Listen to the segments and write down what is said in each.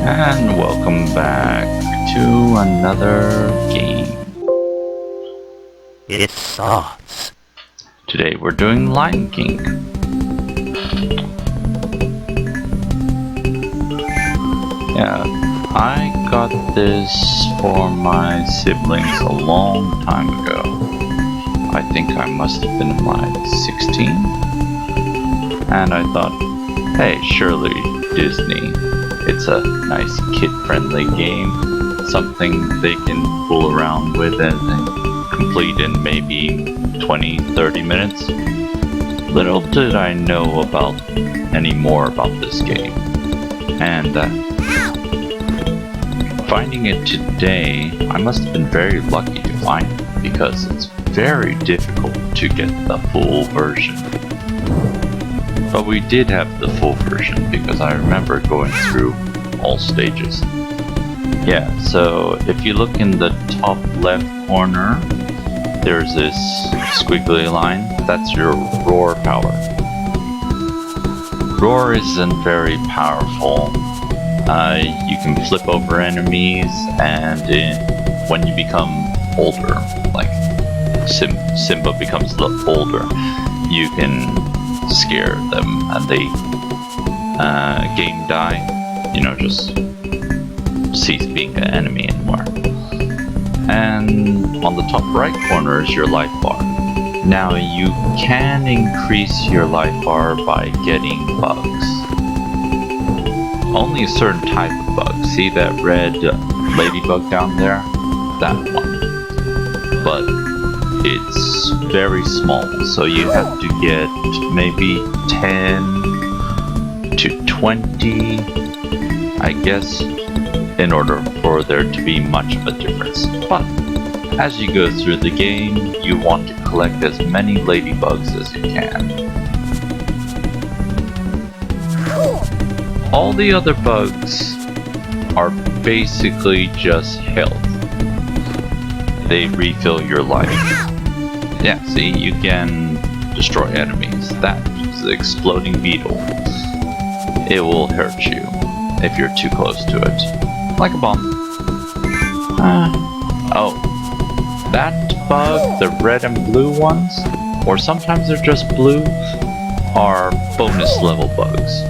And welcome back to another game. It starts. Today we're doing Lion King. Yeah, I got this for my siblings a long time ago. I think I must have been like 16. And I thought, hey, surely Disney. It's a nice kid-friendly game, something they can fool around with and complete in maybe 20-30 minutes. Little did I know about any more about this game. And finding it today, I must have been very lucky to find it because it's very difficult to get the full version. But we did have the full version because I remember going through all stages. Yeah, so if you look in the top left corner, there's this squiggly line. That's your roar power. Roar isn't very powerful. You can flip over enemies, and when you become older, like Simba becomes older, you can scare them and they game die, just cease being an enemy anymore. And on the top right corner is your life bar. Now you can increase your life bar by getting bugs. Only a certain type of bug. See that red ladybug down there? That one. But it's very small, so you have to get maybe 10 to 20, I guess, in order for there to be much of a difference. But as you go through the game, you want to collect as many ladybugs as you can. All the other bugs are basically just health. They refill your life. Yeah, see, you can destroy enemies. That is the exploding beetle. It will hurt you if you're too close to it. Like a bomb. Oh. That bug, the red and blue ones, or sometimes they're just blue, are bonus level bugs.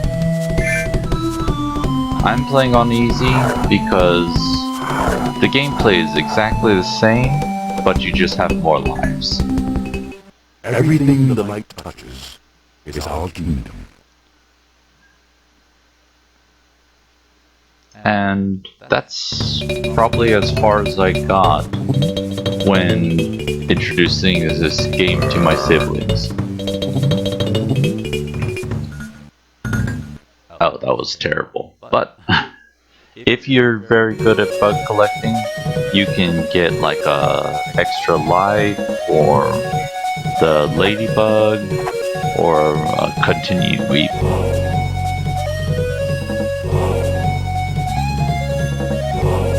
I'm playing on easy because the gameplay is exactly the same, but you just have more lives. Everything the light touches is our kingdom. And that's probably as far as I got when introducing this game to my siblings. Oh, that was terrible. But if you're very good at bug collecting, you can get like a extra life, or the ladybug, or a continued weep.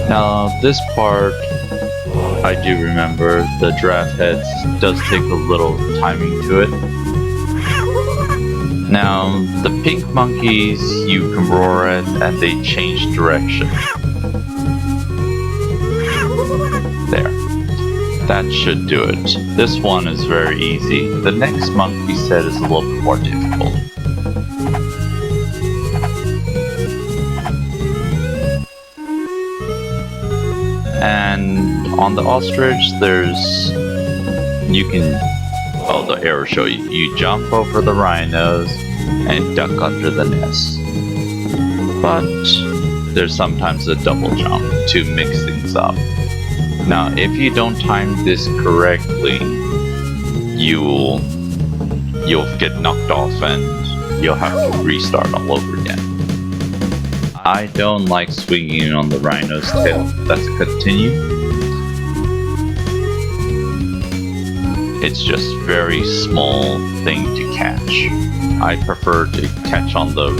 Now this part, I do remember the giraffe heads does take a little timing to it. Now the pink monkeys you can roar at and they change direction. There. That should do it. This one is very easy. The next monkey set is a little bit more difficult. And on the ostrich, the arrow show you. You jump over the rhinos and duck under the nest. But there's sometimes a double jump to mix things up. Now, if you don't time this correctly, you'll get knocked off and you'll have to restart all over again. I don't like swinging on the rhino's tail. That's a continue. It's just very small thing to catch. I prefer to catch on the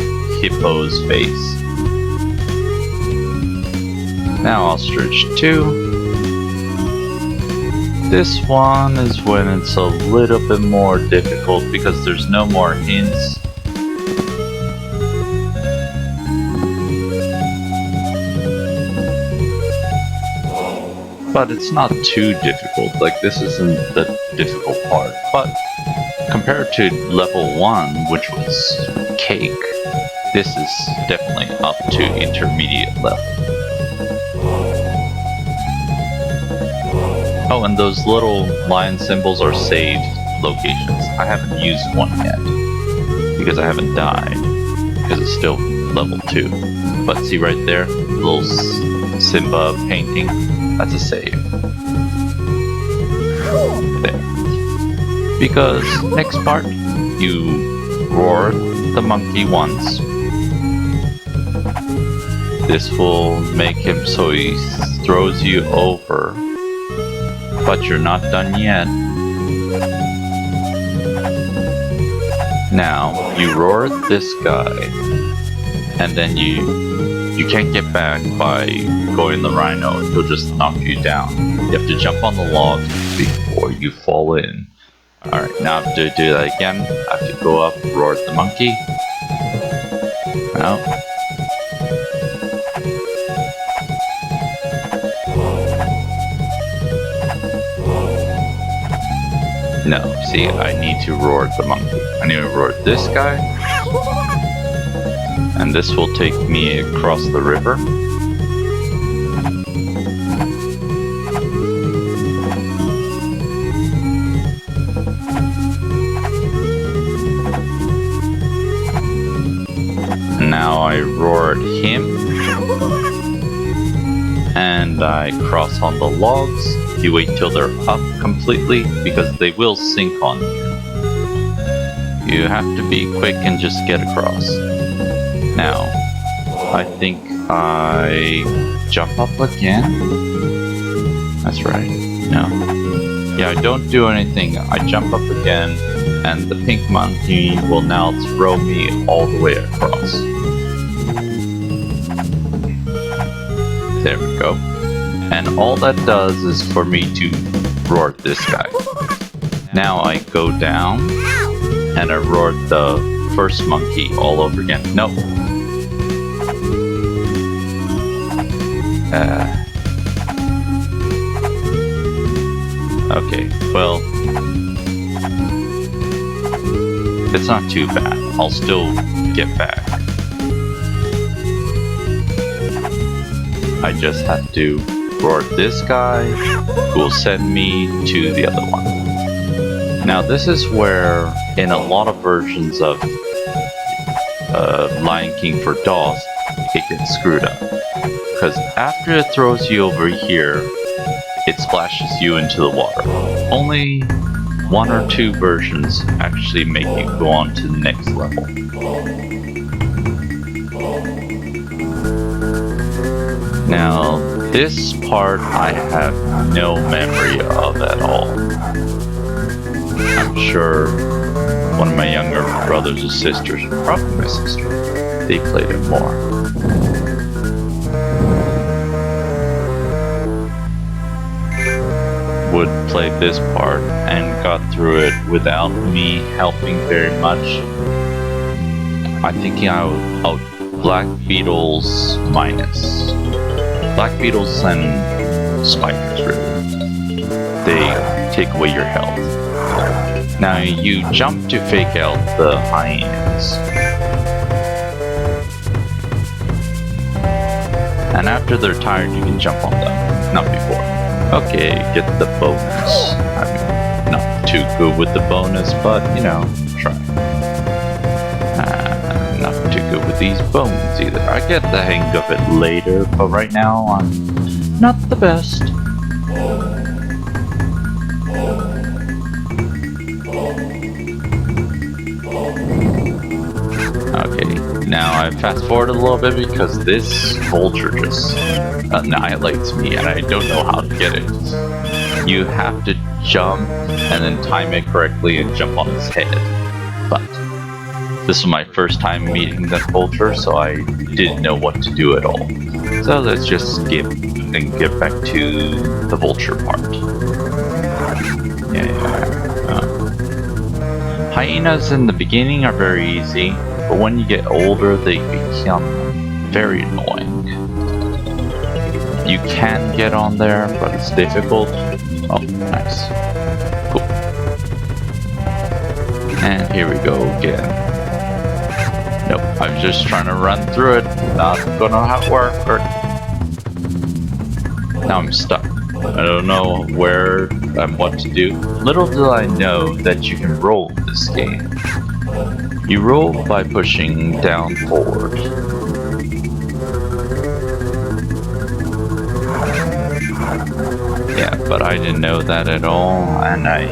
hippo's face. Now ostrich 2. This one is when it's a little bit more difficult because there's no more hints. but it's not too difficult. Like, this isn't the difficult part, but compared to level 1, which was Cake, this is definitely up to intermediate level. Oh, and those little lion symbols are saved locations. I haven't used one yet, because I haven't died, because it's still level 2. But see right there, the little Simba painting? That's a save. There. Because next part, you roar the monkey once. This will make him so he throws you over. But you're not done yet. Now, you roar this guy, and then you can't get back by going the rhino. He'll just knock you down. You have to jump on the log before you fall in. Alright, now I have to do that again. I have to go up, roar at the monkey. Now. No, see, I need to roar at the monkey. I need to roar at this guy. And this will take me across the river. Now I roar at him. And I cross on the logs. You wait till they're up completely, because they will sink on you. You have to be quick and just get across. Now, I think I jump up again? That's right, no. Yeah, I don't do anything, I jump up again, and the pink monkey will now throw me all the way across. There we go. And all that does is for me to roar at this guy. Now I go down, and I roar at the first monkey all over again. Nope. Okay, well, it's not too bad. I'll still get back. I just have to roar at this guy, who will send me to the other one. Now this is where, in a lot of versions of Lion King for DOS, it gets screwed up. Because after it throws you over here, it splashes you into the water. Only 1 or 2 versions actually make you go on to the next level. Now, this part I have no memory of at all. I'm sure one of my younger brothers or sisters, probably my sister, they played it more. Would play this part and got through it without me helping very much. I'm thinking I'll Black Beetles minus. Black Beetles and spiders, really. They take away your health. Now you jump to fake out the hyenas. And after they're tired, you can jump on them. Not before. Okay, get the bonus. I mean, not too good with the bonus, but, you know, try. Not too good with these bones either. I get the hang of it later, but right now I'm not the best. Okay, now I fast forward a little bit because this vulture just annihilates me and I don't know how to get it. You have to jump and then time it correctly and jump on his head. But this was my first time meeting that vulture, so I didn't know what to do at all. So let's just skip and get back to the vulture part. Hyenas in the beginning are very easy, but when you get older they become very annoying. You you can get on there, but it's difficult. Oh, nice. Cool. And here we go again. Nope, I'm just trying to run through it. Not gonna work. Now I'm stuck. I don't know where and what to do. Little do I know that you can roll this game. You roll by pushing down forward. Yeah, but I didn't know that at all, and I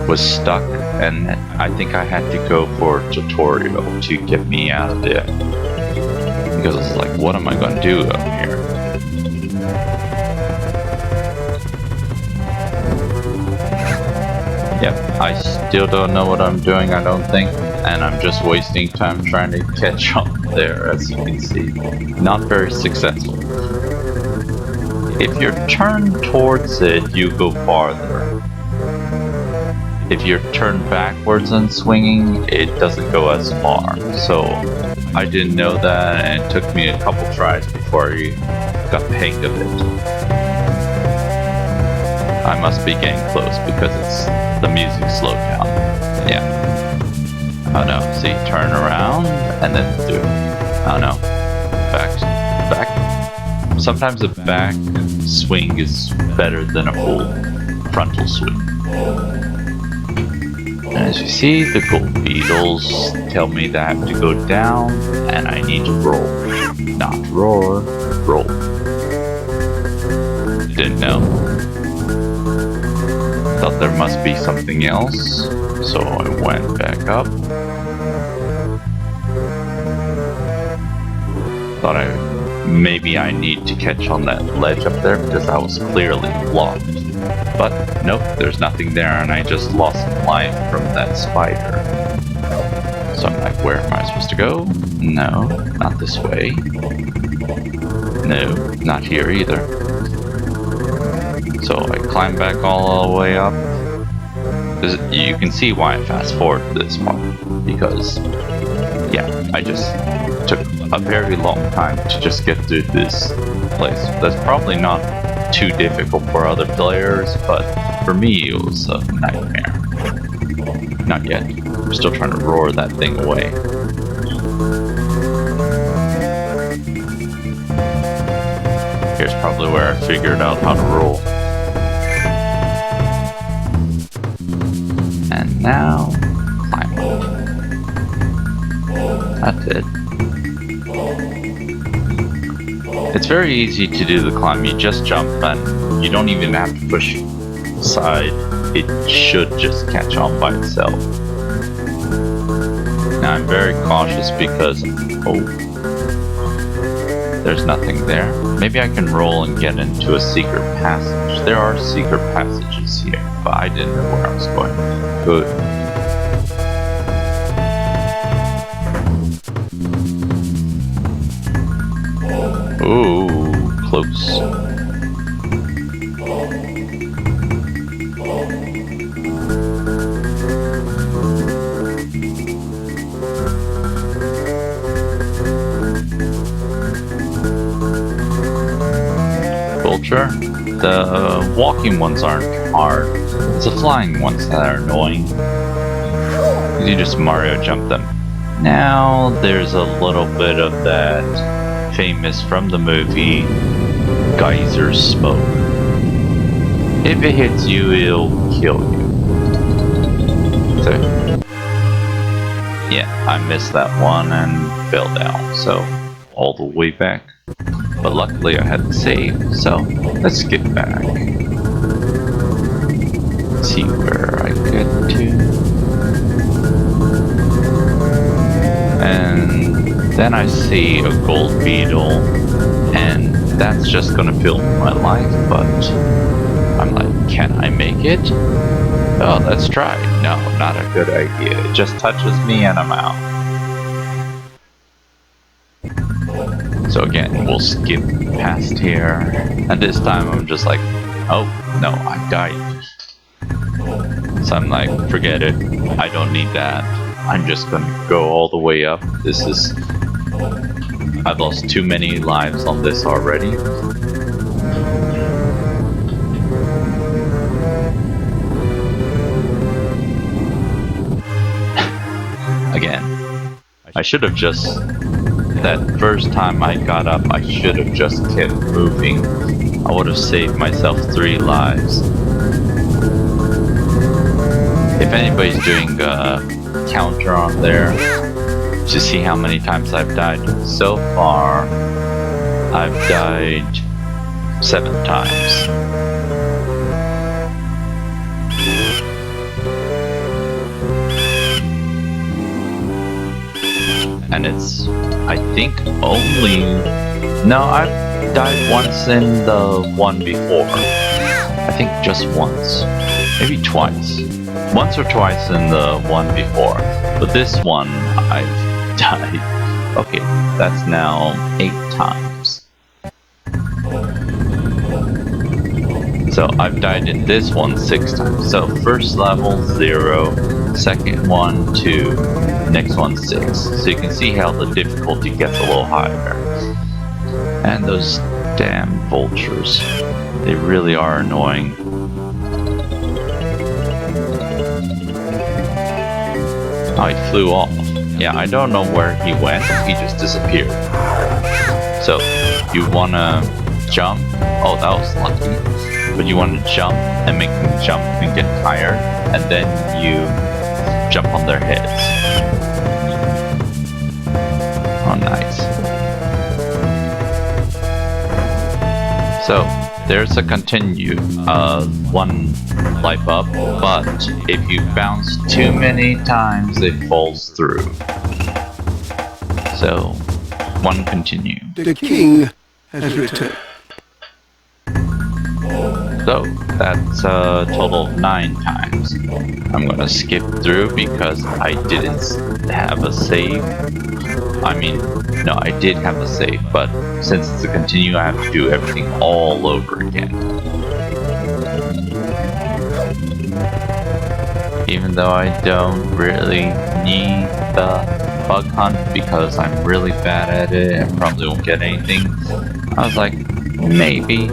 was stuck, and I think I had to go for a tutorial to get me out of there. Because it's like, what am I gonna do up here? Yep, I still don't know what I'm doing, I don't think, and I'm just wasting time trying to catch up there, as you can see. Not very successful. If you're turned towards it, you go farther. If you're turned backwards and swinging, it doesn't go as far. So, I didn't know that, and it took me a couple tries before I got the hang of it. I must be getting close because the music slowed down. Yeah. Oh no, see, turn around and then do. Oh no. Back. Sometimes a back swing is better than a full frontal swing. As you see, the gold beetles tell me that I have to go down and I need to roll. Not roar, roll. Didn't know. Thought there must be something else, so I went back up. Thought maybe I need to catch on that ledge up there because I was clearly blocked. But nope, there's nothing there, and I just lost life from that spider. So I'm like, where am I supposed to go? No, not this way. No, not here either. So I climb back all the way up. You can see why I fast forward this part, because yeah, I just took a very long time to just get through this place. That's probably not too difficult for other players, but for me it was a nightmare. Not yet. I'm still trying to roar that thing away. Here's probably where I figured out how to roll. And now, climb up. That's it. It's very easy to do the climb. You just jump and you don't even have to push aside. It should just catch on by itself. Now I'm very cautious because, oh, there's nothing there. Maybe I can roll and get into a secret passage. There are secret passages here, but I didn't know where I was going. Good. Ooh, close. Vulture. The walking ones aren't hard. It's the flying ones that are annoying. You just Mario jump them. Now there's a little bit of that famous from the movie geyser smoke. If it hits you, it'll kill you. So yeah, I missed that one and fell down, so all the way back. But luckily I had to save, so let's get back. See where I get to. And then I see a gold beetle, and that's just gonna fill my life, but I'm like, can I make it? Oh, let's try. No, not a good idea. It just touches me and I'm out. So again, we'll skip past here, and this time I'm just like, oh, no, I died. So I'm like, forget it, I don't need that. I'm just gonna go all the way up. I've lost too many lives on this already. I should have just... That first time I got up, I should have just kept moving. I would have saved myself 3 lives. If anybody's doing a counter on there to see how many times I've died, so far I've died 7 times. And it's, I think, only... No, I've died once in the one before. I think just once. Maybe twice. Once or twice in the one before. But this one, I've died. Okay, that's now 8 times. So I've died in this one 6 times. So first level 0, second one 2, next one 6. So you can see how the difficulty gets a little higher. And those damn vultures, they really are annoying. Oh, he flew off. Yeah, I don't know where he went. He just disappeared. So you wanna jump? Oh, that was lucky. But you want to jump and make them jump and get tired, and then you jump on their heads. Oh, nice. So there's a continue, 1 life up, but if you bounce too many times, it falls through. So 1 continue. The king has returned. So that's a total of 9 times. I'm gonna skip through because I didn't have a save. I mean, no, I did have a save, but since it's a continue, I have to do everything all over again. Even though I don't really need the bug hunt because I'm really bad at it and probably won't get anything, I was like, maybe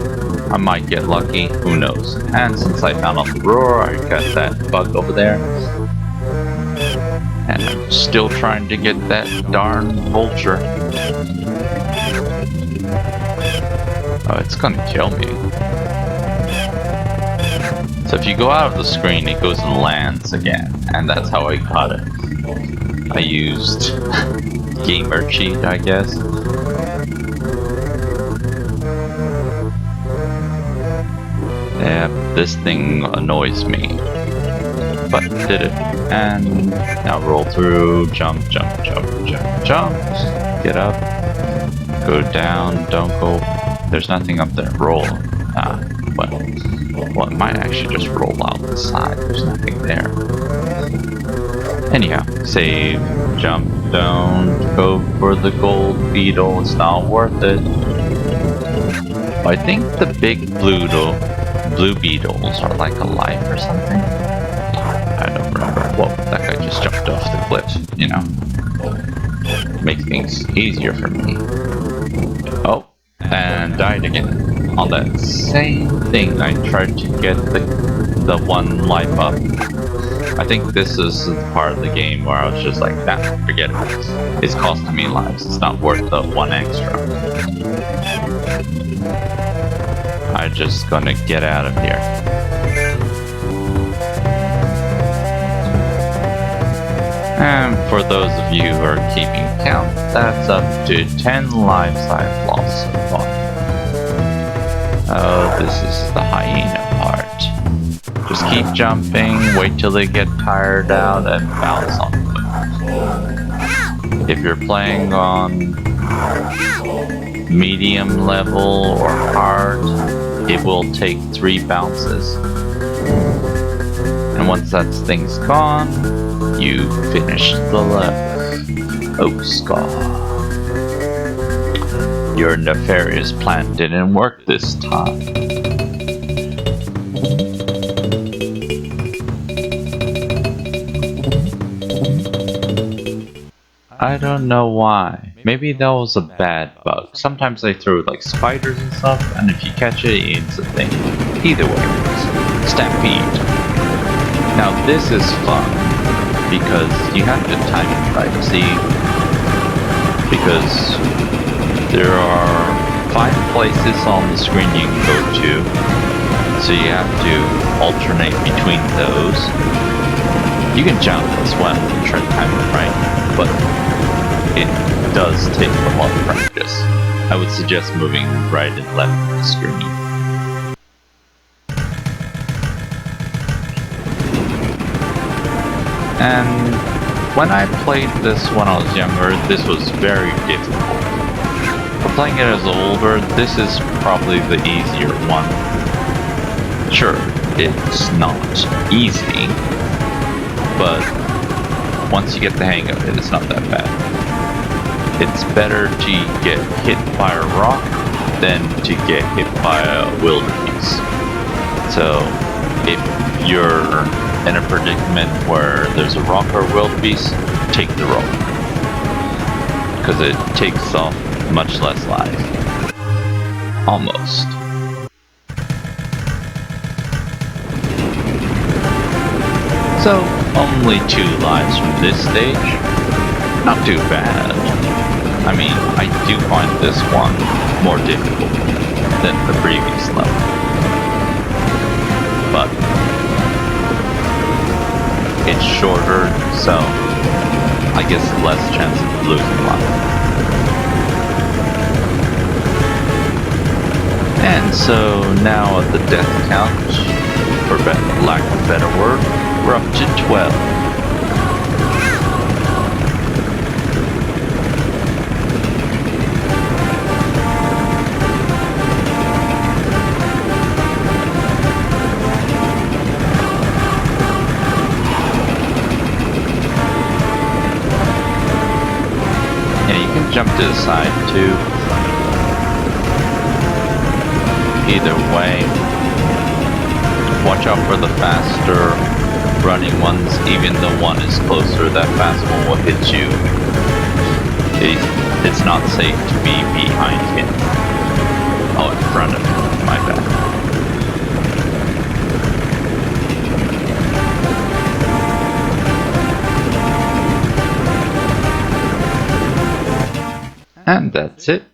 I might get lucky, who knows. And since I found out the roar, I got that bug over there. And I'm still trying to get that darn vulture. Oh, it's gonna kill me. So if you go out of the screen, it goes and lands again. And that's how I got it. I used gamer cheat, I guess. Yeah, this thing annoys me. But did it. And now roll through, jump, jump, jump, jump, jump. Get up. Go down, don't go. There's nothing up there. Roll. Well, it might actually just roll out the side. There's nothing there. Anyhow, save, jump, don't go for the gold beetle. It's not worth it. I think the big blue beetles are like alive or something. I don't remember. Whoa, that guy just jumped off the cliff, you know. Make things easier for me. Oh, and died again. On that same thing, I tried to get the 1 life up. I think this is the part of the game where I was just like, nah, forget it. It's costing me lives. It's not worth the 1 extra. I'm just gonna get out of here. And for those of you who are keeping count, that's up to 10 lives I've lost so far. Oh, this is the hyena part. Just keep jumping, wait till they get tired out, and bounce on them. If you're playing on medium level or hard, it will take 3 bounces. And once that thing's gone, you finish the level. Oh, Scar. Your nefarious plan didn't work this time. I don't know why. Maybe that was a bad bug. Sometimes they throw like spiders and stuff, and if you catch it, it's a thing. Either way, Stampede. Now this is fun, because you have to time it right. See, because there are 5 places on the screen you can go to, so you have to alternate between those. You can jump as well and try to time it right, but it does take a lot of practice. I would suggest moving right and left of the screen. And when I played this when I was younger, this was very difficult. For playing it as older, this is probably the easier one. Sure, it's not easy, but once you get the hang of it, it's not that bad. It's better to get hit by a rock than to get hit by a wildebeest. So, if you're in a predicament where there's a rock or wildebeest, take the rock, because it takes off much less life. Almost. So, only 2 lives from this stage. Not too bad. I mean, I do find this one more difficult than the previous level. But it's shorter, so I guess less chance of losing life. And so now at the death count, for lack of a better word, we're up to 12. Jump to the side too. Either way, watch out for the faster running ones. Even the one is closer, that fast one will hit you. It's not safe to be behind him. Oh, in front of him, my bad. And that's it.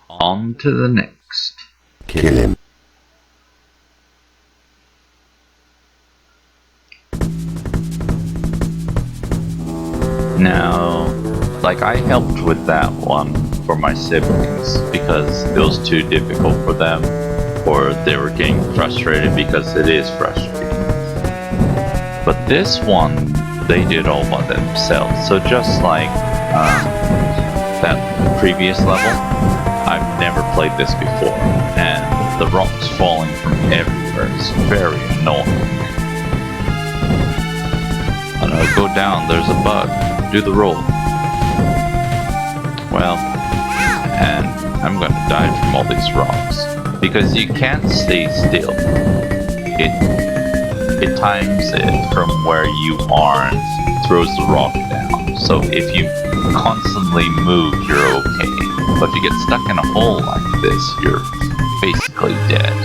On to the next. Kill him. Now, like I helped with that one for my siblings because it was too difficult for them, or they were getting frustrated because it is frustrating. But this one, they did all by themselves. So just like that previous level, I've never played this before, and the rocks falling from everywhere is very annoying. Oh no, go down, there's a bug. Do the roll. Well, and I'm gonna die from all these rocks, because you can't stay still. It times it from where you are and throws the rock down. So if you constantly move, you're okay. But if you get stuck in a hole like this, you're basically dead.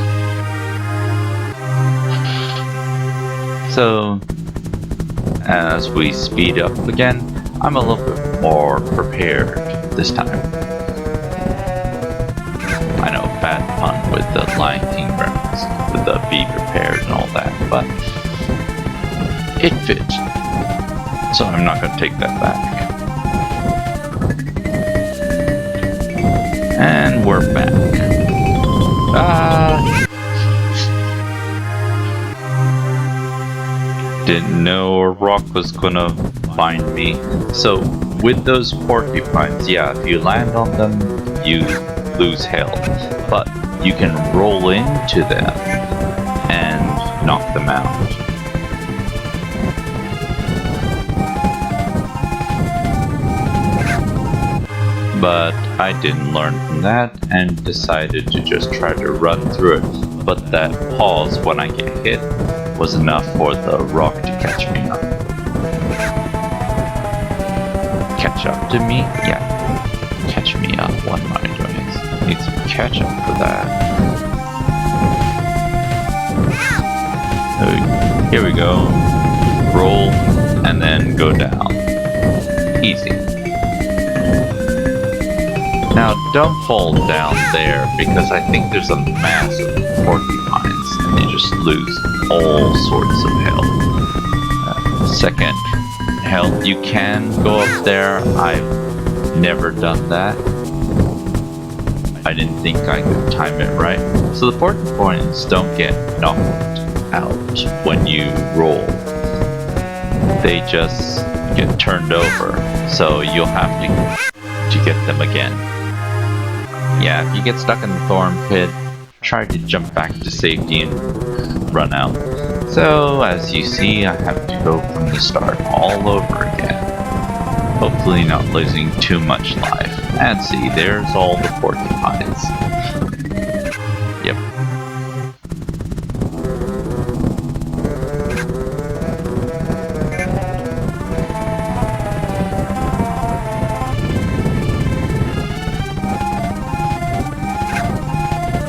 So, as we speed up again, I'm a little bit more prepared this time. I know, bad pun with the Lion King reference, with the be prepared and all that, but it fits. So I'm not going to take that back. And we're back. Didn't know a rock was gonna find me. So with those porcupines, yeah, if you land on them, you lose health. But you can roll into them and knock them out. But I didn't learn from that and decided to just try to run through it. But that pause when I get hit was enough for the rock to catch me up. Catch up to me? Yeah. Catch me up. What am I doing? Need some catch up for that. Here we go. Roll and then go down. Easy. Now, don't fall down there because I think there's a mass of porcupines and you just lose all sorts of health. Second, health, you can go up there. I've never done that. I didn't think I could time it right. So the porcupines don't get knocked out when you roll. They just get turned over. So you'll have to get them again. Yeah, if you get stuck in the thorn pit, try to jump back to safety and run out. So, as you see, I have to go from the start all over again. Hopefully not losing too much life. And see, there's all the porcupines. Yep.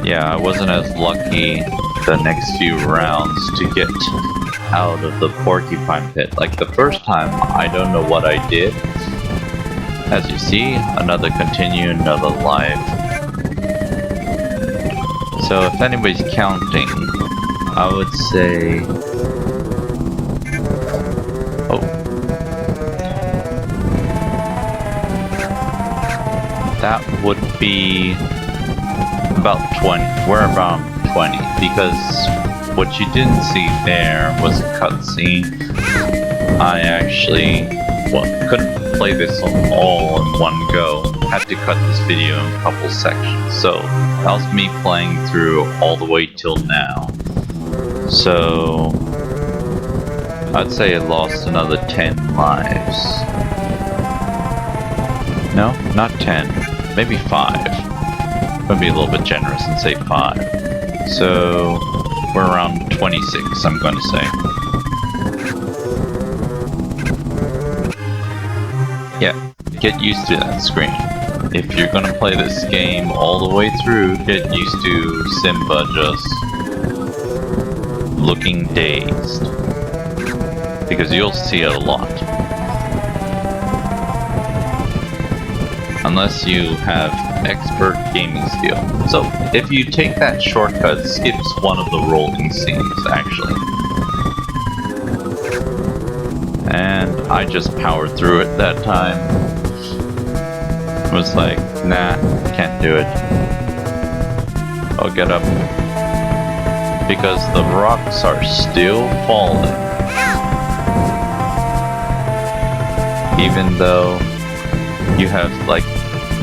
Yeah, I wasn't as lucky the next few rounds to get out of the porcupine pit. Like the first time, I don't know what I did. As you see, another continue, another life. So if anybody's counting, I would say... Oh. That would be about 20. We're around 20 because what you didn't see there was a cutscene. I actually couldn't play this all in one go. Had to cut this video in a couple sections. So that was me playing through all the way till now. So I'd say I lost another 10 lives. No, not 10. Maybe 5. I'm gonna be a little bit generous and say 5. So we're around 26, I'm gonna say. Yeah, get used to that screen. If you're gonna play this game all the way through, get used to Simba just looking dazed. Because you'll see it a lot. Unless you have expert gaming skill. So, if you take that shortcut, it skips one of the rolling scenes, actually. And I just powered through it that time. I was like, nah, can't do it. I'll get up. Because the rocks are still falling. Even though you have, like,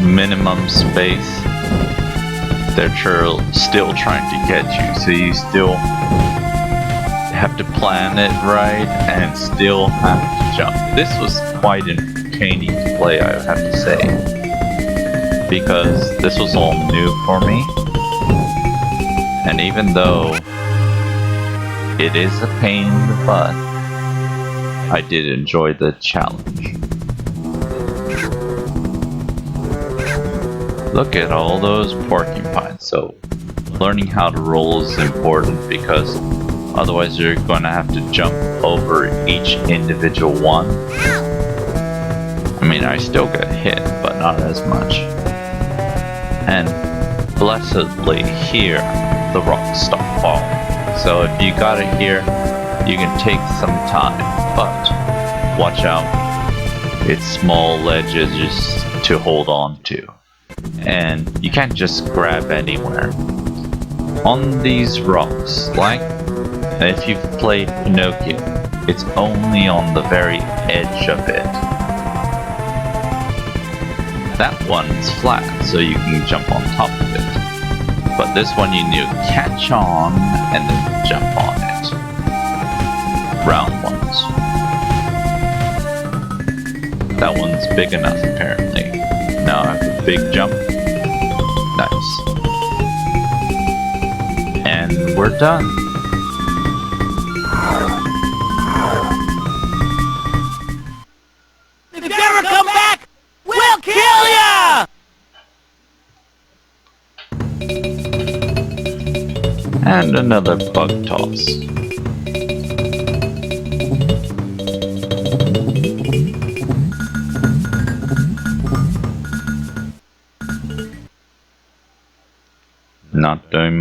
minimum space, they're still trying to get you, so you still have to plan it right and still have to jump. This was quite entertaining to play, I have to say, because this was all new for me, and even though it is a pain in the butt, I did enjoy the challenge. Look at all those porcupines. So learning how to roll is important because otherwise you're going to have to jump over each individual one. I mean, I still get hit, but not as much. And blessedly here, the rocks stop falling. So if you got it here, you can take some time, but watch out. It's small ledges just to hold on to. And you can't just grab anywhere. On these rocks, like if you've played Pinocchio, it's only on the very edge of it. That one's flat, so you can jump on top of it. But this one you need to catch on and then jump on it. Round ones. That one's big enough apparently. Now I have a big jump. Nice. And we're done. If you ever come back, we'll kill ya! And another bug toss.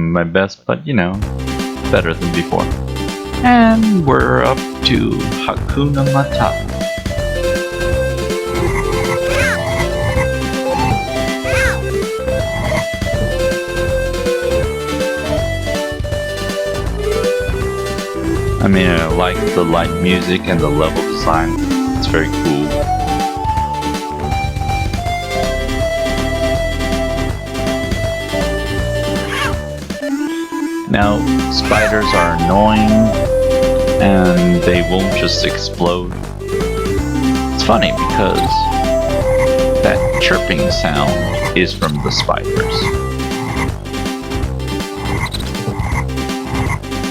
doing my best, but you know, better than before. And we're up to Hakuna Matata. I mean, I like the light music and the level design. It's very cool. Now, spiders are annoying, and they won't just explode. It's funny because that chirping sound is from the spiders.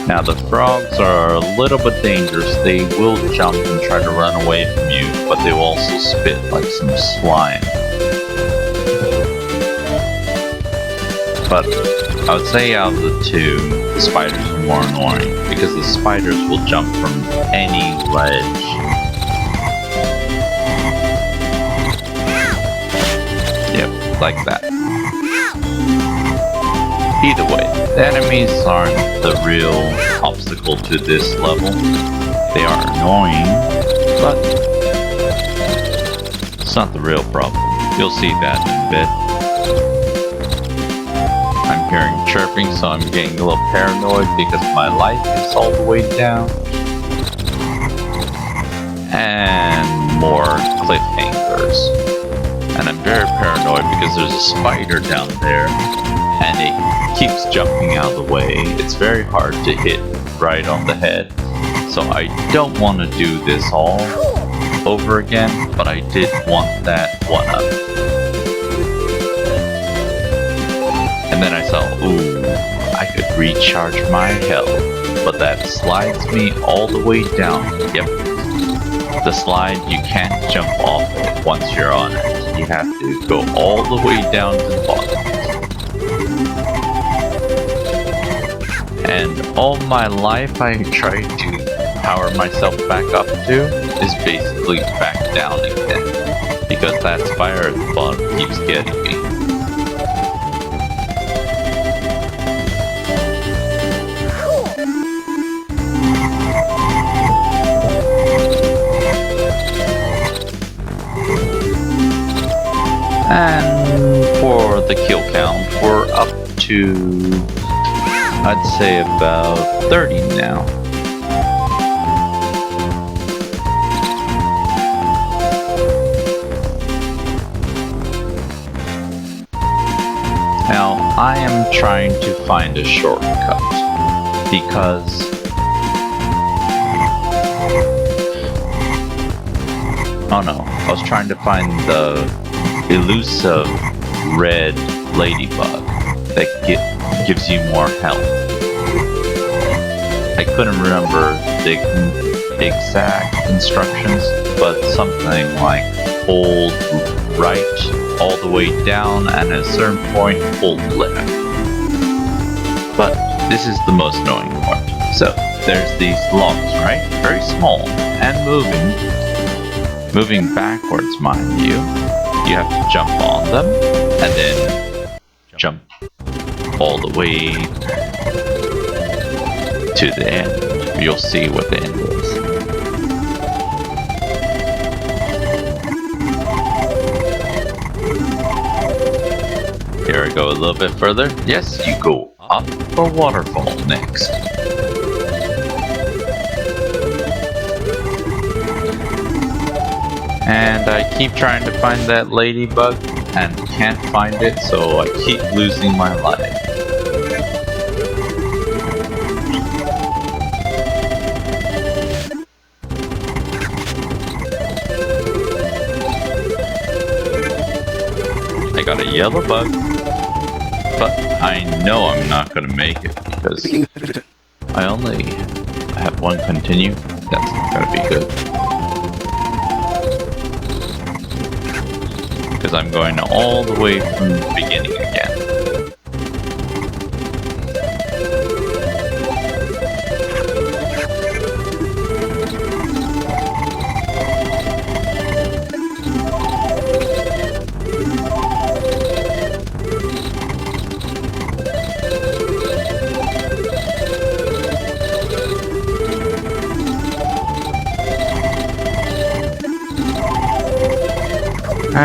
Now the frogs are a little bit dangerous. They will jump and try to run away from you, but they will also spit like some slime. But I would say out of the two, the spiders are more annoying, because the spiders will jump from any ledge. Yep, like that. Either way, the enemies aren't the real obstacle to this level. They are annoying, but it's not the real problem. You'll see that in a bit. I'm hearing chirping, so I'm getting a little paranoid because my life is all the way down. And more cliffhangers. And I'm very paranoid because there's a spider down there, and it keeps jumping out of the way. It's very hard to hit right on the head. So I don't want to do this all over again, but I did want that one up. And then I saw, ooh, I could recharge my health, but that slides me all the way down. Yep, the slide, you can't jump off it once you're on it. You have to go all the way down to the bottom. And all my life I tried to power myself back up to is basically back down again, because that fire at the bottom keeps getting me. And for the kill count, we're up to, I'd say, about 30 now. Now, I am trying to find a shortcut, because oh no, I was trying to find the elusive red ladybug that gives you more health. I couldn't remember the exact instructions, but something like hold right all the way down, and at a certain point hold left. But this is the most annoying part. So there's these logs, right? Very small and moving backwards, mind you. You have to jump on them, and then jump all the way to the end. You'll see what the end is. Here I go a little bit further. Yes, you go up a waterfall next. And I keep trying to find that ladybug and can't find it, so I keep losing my life. I got a yellow bug, but I know I'm not gonna make it because I only have one continue. That's not gonna be good. Because I'm going all the way from the beginning again.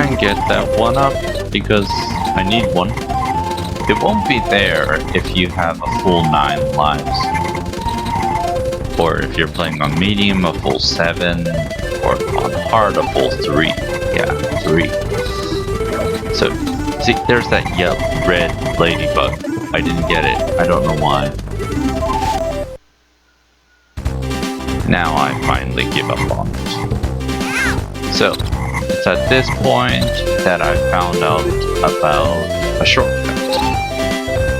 and get that one up because I need one. It won't be there if you have a full 9 lives. Or if you're playing on medium, a full 7. Or on hard, a full 3. Yeah, 3. So, see, there's that red ladybug. I didn't get it. I don't know why. Now I finally give up on it. So, it's at this point that I found out about a shortcut.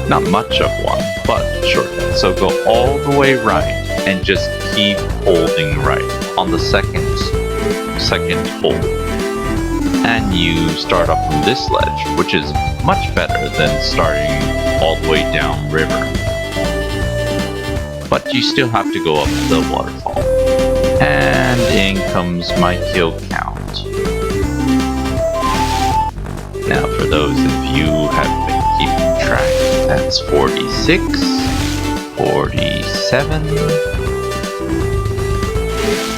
Not much of one, but a shortcut. So go all the way right and just keep holding right on the second hold. And you start up from this ledge, which is much better than starting all the way down river. But you still have to go up the waterfall. And in comes my kill count. Now for those of you who have been keeping track, that's 46, 47,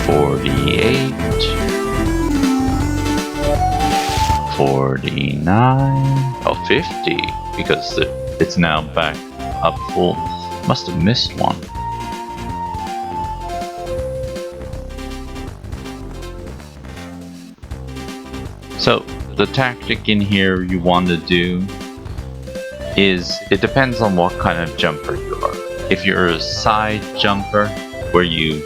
48, 49, oh 50, because it's now back up full. Must have missed one. So the tactic in here you want to do is, it depends on what kind of jumper you are. If you're a side jumper where you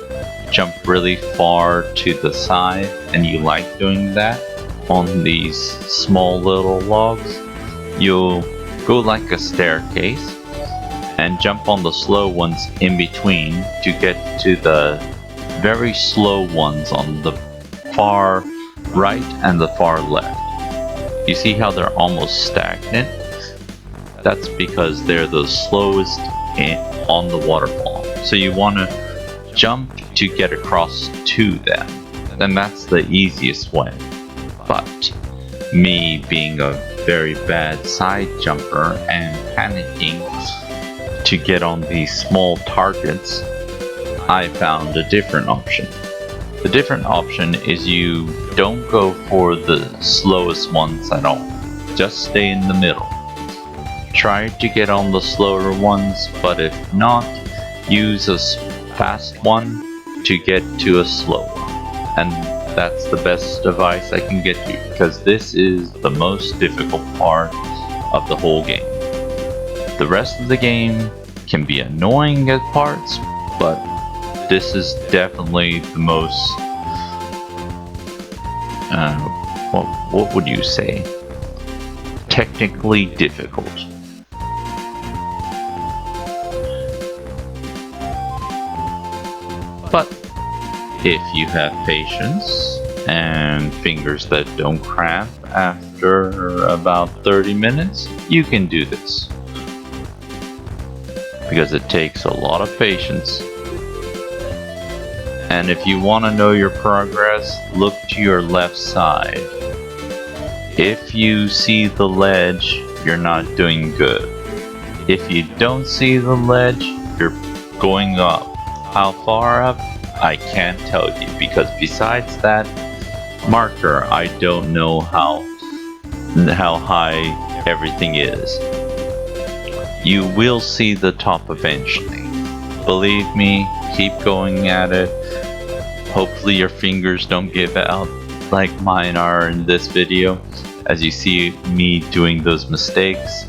jump really far to the side and you like doing that on these small little logs, you'll go like a staircase and jump on the slow ones in between to get to the very slow ones on the far right and the far left. You see how they're almost stagnant? That's because they're the slowest on the waterfall. So you want to jump to get across to them. And that's the easiest way. But me being a very bad side jumper and panicking to get on these small targets, I found a different option. The different option is you don't go for the slowest ones at all. Just stay in the middle. Try to get on the slower ones, but if not, use a fast one to get to a slow one. And that's the best advice I can get you, because this is the most difficult part of the whole game. The rest of the game can be annoying at parts, but this is definitely the most, what would you say? Technically difficult. But if you have patience and fingers that don't cramp after about 30 minutes, you can do this. Because it takes a lot of patience. And if you want to know your progress, look to your left side. If you see the ledge, you're not doing good. If you don't see the ledge, you're going up. How far up? I can't tell you, because besides that marker, I don't know how high everything is. You will see the top eventually. Believe me, keep going at it. Hopefully your fingers don't give out like mine are in this video, as you see me doing those mistakes.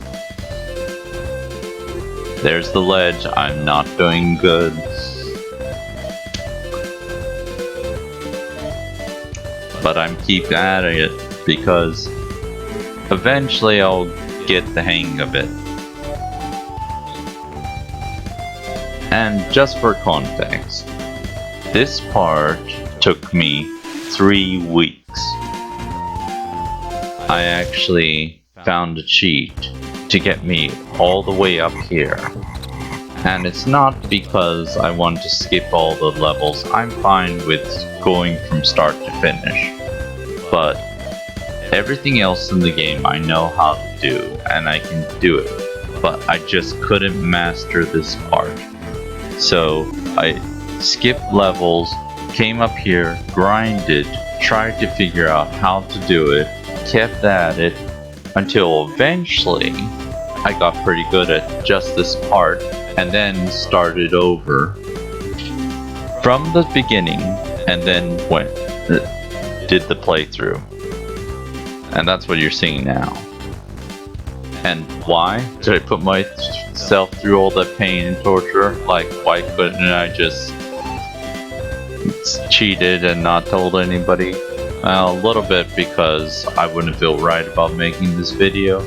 There's the ledge. I'm not doing good. But I'm keep at it because eventually I'll get the hang of it. And just for context, this part took me 3 weeks. I actually found a cheat to get me all the way up here. And it's not because I want to skip all the levels. I'm fine with going from start to finish. But everything else in the game I know how to do, and I can do it. But I just couldn't master this part. So I skipped levels, came up here, grinded, tried to figure out how to do it, kept at it until eventually I got pretty good at just this part, and then started over from the beginning, and then did the playthrough. And that's what you're seeing now. And why did I put myself through all that pain and torture? Like, why couldn't I just cheated and not told anybody? A little bit because I wouldn't feel right about making this video.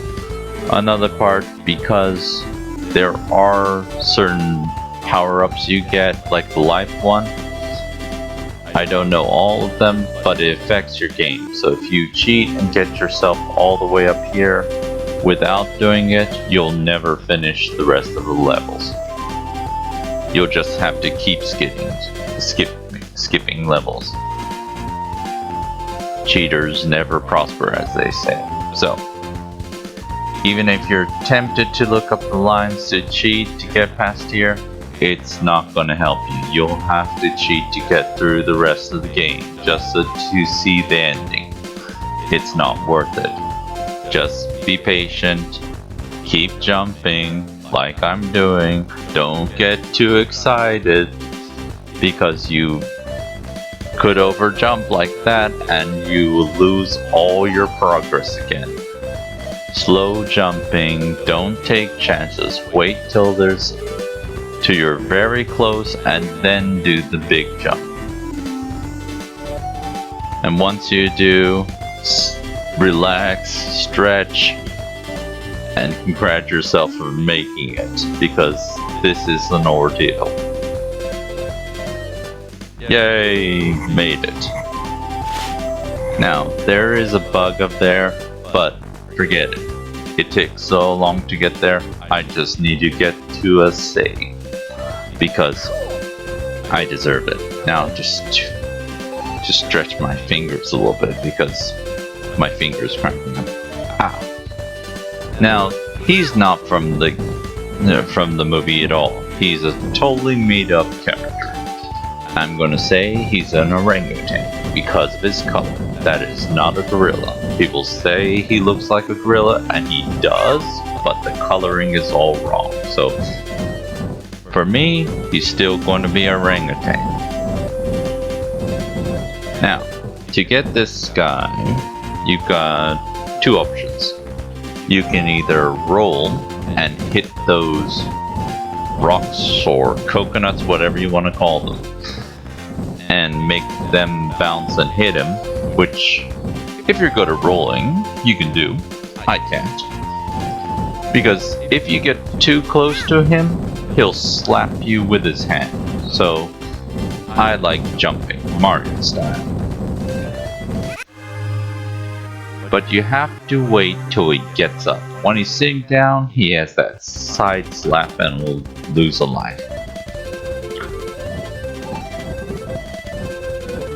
Another part because there are certain power-ups you get, like the life one. I don't know all of them, but it affects your game. So if you cheat and get yourself all the way up here without doing it, you'll never finish the rest of the levels. You'll just have to keep skipping levels. Cheaters never prosper, as they say. So, even if you're tempted to look up the lines to cheat to get past here, it's not going to help you. You'll have to cheat to get through the rest of the game, just to see the ending. It's not worth it. Just be patient, keep jumping like I'm doing. Don't get too excited, because you could overjump like that and you will lose all your progress again. Slow jumping, don't take chances, wait till you're very close and then do the big jump. And once you do, relax, stretch, and congratulate yourself for making it, because this is an ordeal. Yay, made it. Now, there is a bug up there, but forget it. It takes so long to get there, I just need to get to a save, because I deserve it. Now, just stretch my fingers a little bit, because my fingers cramping up. Ow. Now, he's not from the movie at all. He's a totally made up character. I'm gonna say he's an orangutan because of his color. That is not a gorilla. People say he looks like a gorilla, and he does, but the coloring is all wrong. So, for me, he's still going to be an orangutan. Now, to get this guy, you've got two options. You can either roll and hit those rocks or coconuts, whatever you want to call them, and make them bounce and hit him, which, if you're good at rolling, you can do. I can't. Because if you get too close to him, he'll slap you with his hand. So, I like jumping, Mario style. But you have to wait till he gets up. When he's sitting down, he has that side slap and will lose a life.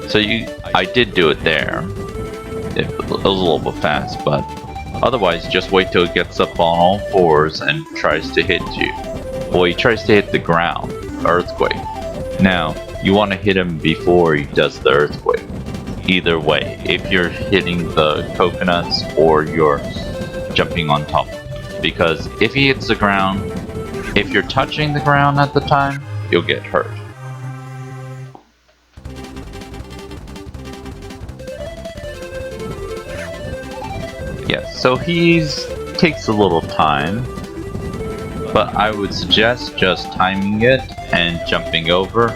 So I did do it there. It was a little bit fast, but otherwise just wait till he gets up on all fours and tries to hit you. Well, he tries to hit the ground, earthquake. Now, you want to hit him before he does the earthquake. Either way, if you're hitting the coconuts or you're jumping on top. Because if he hits the ground, if you're touching the ground at the time, you'll get hurt. Yes, so takes a little time, but I would suggest just timing it and jumping over,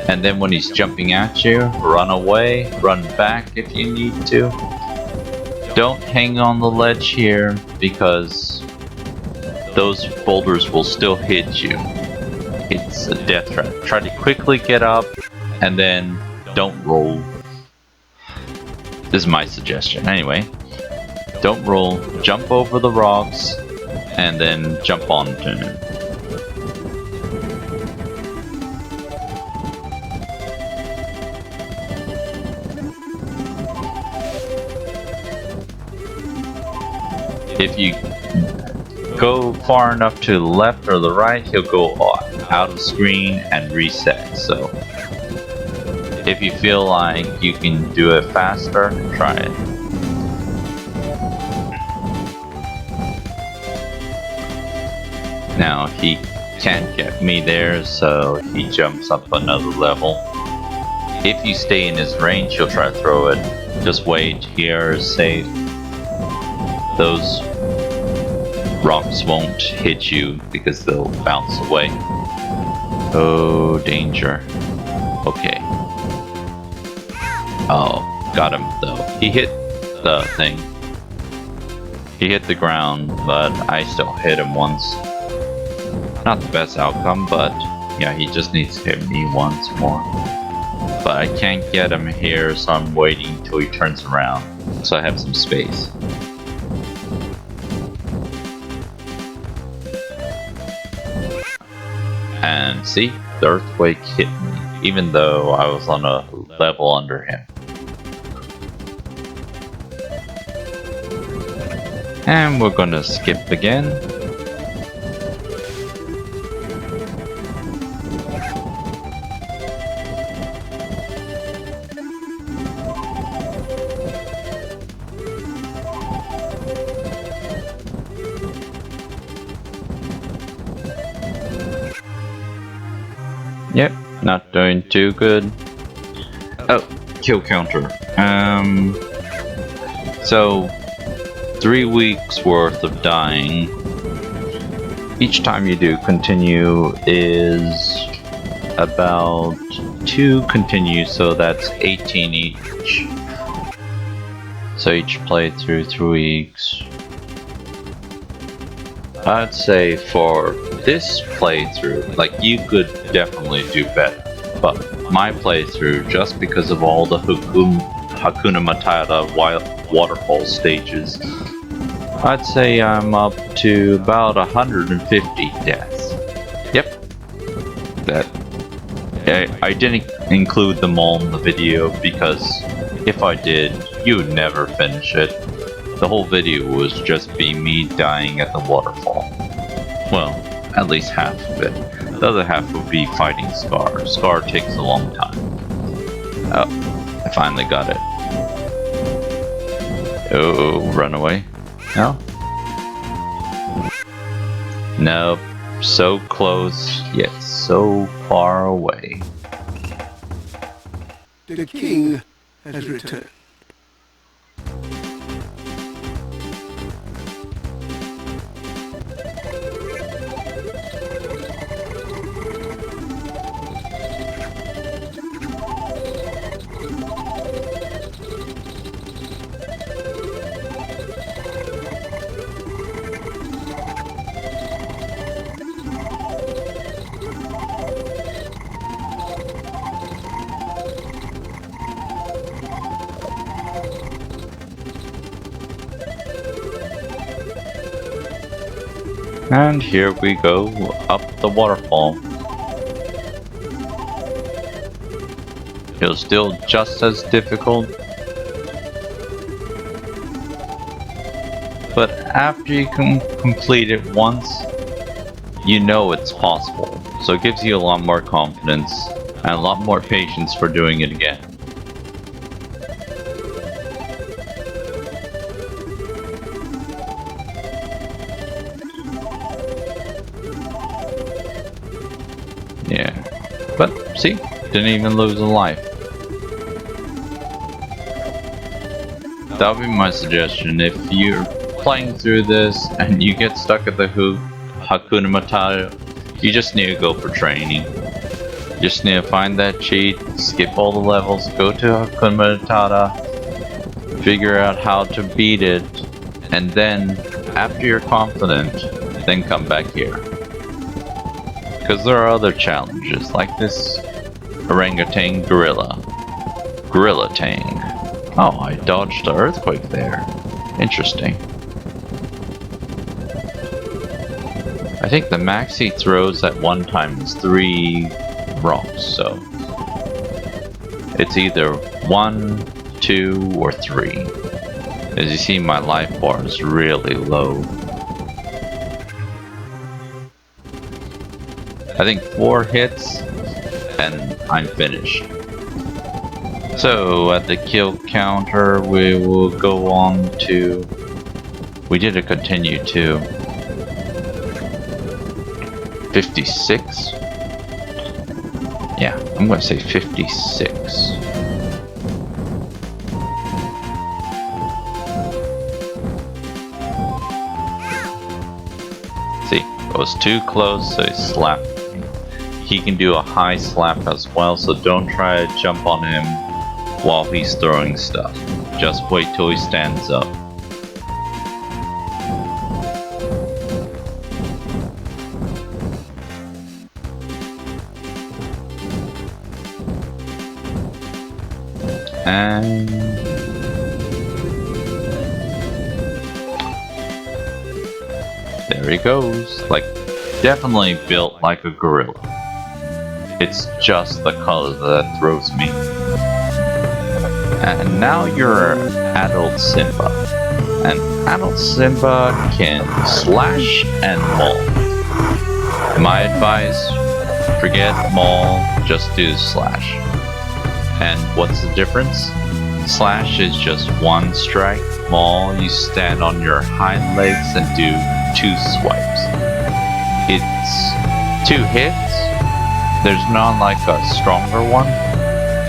and then when he's jumping at you, run away, run back if you need to. Don't hang on the ledge here, because those boulders will still hit you. It's a death trap. Try to quickly get up, and then don't roll. This is my suggestion. Anyway, don't roll, jump over the rocks, and then jump onto him. If you go far enough to the left or the right, he'll go out of screen and reset. So if you feel like you can do it faster, try it. Now he can't get me there, so he jumps up another level. If you stay in his range, he'll try to throw it. Just wait, here is safe. Those rocks won't hit you because they'll bounce away. Oh, danger. Okay. Oh, got him though. He hit the thing. He hit the ground, but I still hit him once. Not the best outcome, but yeah, he just needs to hit me once more. But I can't get him here, so I'm waiting till he turns around, so I have some space. And see, the earthquake hit me, even though I was on a level under him. And we're gonna skip again. Yep, not doing too good. Oh, kill counter. So 3 weeks worth of dying. Each time you do continue is about 2 continues, so that's 18 each. So each playthrough 3 weeks. I'd say for this playthrough, like, you could definitely do better. But my playthrough, just because of all the Hakuna Matata waterfall stages, I'd say I'm up to about 150 deaths. Yep. I didn't include them all in the video because if I did, you would never finish it. The whole video was just me dying at the waterfall. Well, at least half of it. The other half would be fighting Scar. Scar takes a long time. Oh, I finally got it. Oh, run away. No? Nope. So close, yet so far away. The king has returned. And here we go, up the waterfall. It was still just as difficult. But after you can complete it once, you know it's possible. So it gives you a lot more confidence and a lot more patience for doing it again. Yeah, but see, didn't even lose a life. That would be my suggestion. If you're playing through this and you get stuck at the Hakuna Matata, you just need to go for training. You just need to find that cheat, skip all the levels, go to Hakuna Matata, figure out how to beat it, and then, after you're confident, then come back here. Because there are other challenges, like this orangutan gorilla. Gorilla Tang. Oh, I dodged the earthquake there. Interesting. I think the max he throws at one time is 3 rocks, so it's either 1, 2, or 3. As you see, my life bar is really low. I think 4 hits, and I'm finished. So, at the kill counter, we will go on to... We did a continue too. 56? Yeah, I'm gonna say 56. See, it was too close, so he slapped me. He can do a high slap as well, so don't try to jump on him while he's throwing stuff. Just wait till he stands up. And there he goes. Like, definitely built like a gorilla. It's just the color that throws me. And now you're adult Simba. And adult Simba can slash and maul. My advice, forget maul, just do slash. And what's the difference? Slash is just one strike. Maul, you stand on your hind legs and do 2 swipes. It's 2 hits. There's not like a stronger one.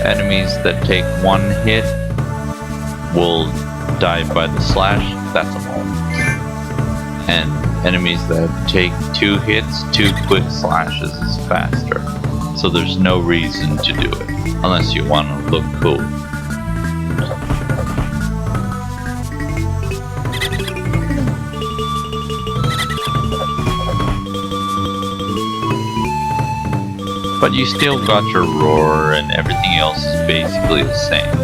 Enemies that take 1 hit will die by the slash. That's a maul. And enemies that take 2 hits, 2 quick slashes is faster. So there's no reason to do it. Unless you want to look cool. But you still got your roar and everything else is basically the same.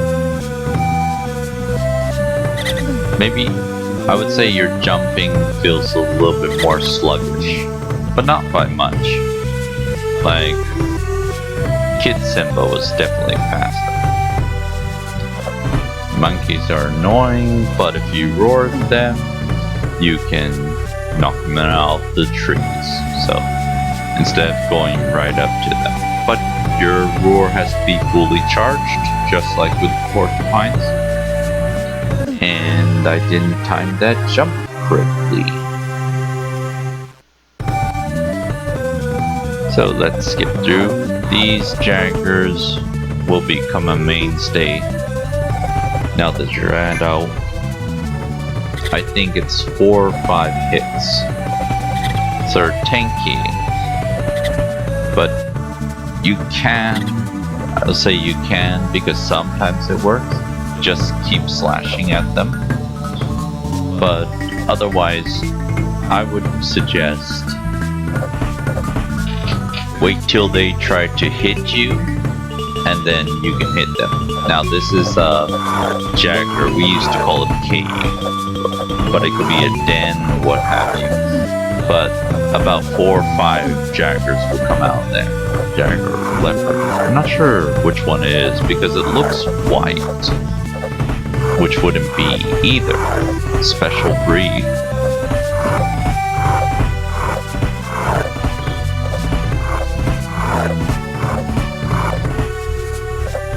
Maybe I would say your jumping feels a little bit more sluggish. But not by much. Like, Kid Simba was definitely faster. Monkeys are annoying, but if you roar at them, you can knock them out of the trees. So, instead of going right up to them. But your roar has to be fully charged, just like with porcupines. And I didn't time that jump correctly. So let's skip through. These Jaggers will become a mainstay now that you're adult. I think it's 4 or 5 hits. So they're tanky. But you can, I'll say you can because sometimes it works. Just keep slashing at them. But otherwise, I would suggest wait till they try to hit you, and then you can hit them. Now this is a Jagger, we used to call it a cave, but it could be a den or what have you. But about 4 or 5 Jaggers will come out there. Jagger or Leopard. I'm not sure which one it is because it looks white, which wouldn't be either. Special breed.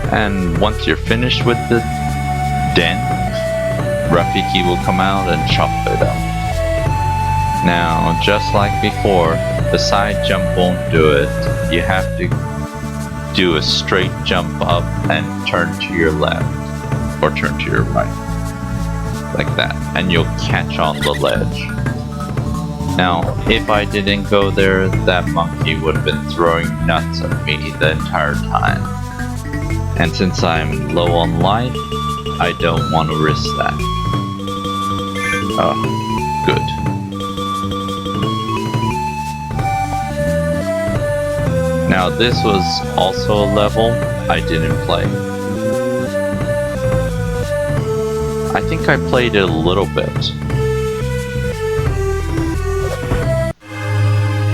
And once you're finished with the den, Rafiki will come out and chop it up. Now, just like before, the side jump won't do it. You have to do a straight jump up and turn to your left, or turn to your right, like that, and you'll catch on the ledge. Now, if I didn't go there, that monkey would have been throwing nuts at me the entire time. And since I'm low on life, I don't want to risk that. Oh, good. Now this was also a level I didn't play. I think I played it a little bit.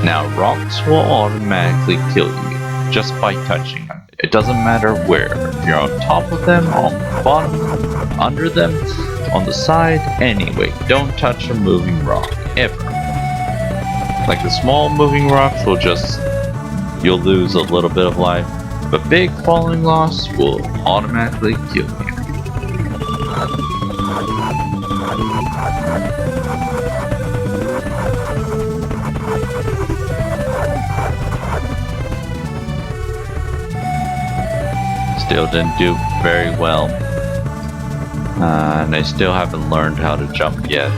Now rocks will automatically kill you just by touching them. It doesn't matter where. If you're on top of them, on the bottom, under them, on the side, anyway, don't touch a moving rock, ever. Like the small moving rocks will just, you'll lose a little bit of life, but big falling loss will automatically kill you. still didn't do very well. And I still haven't learned how to jump yet.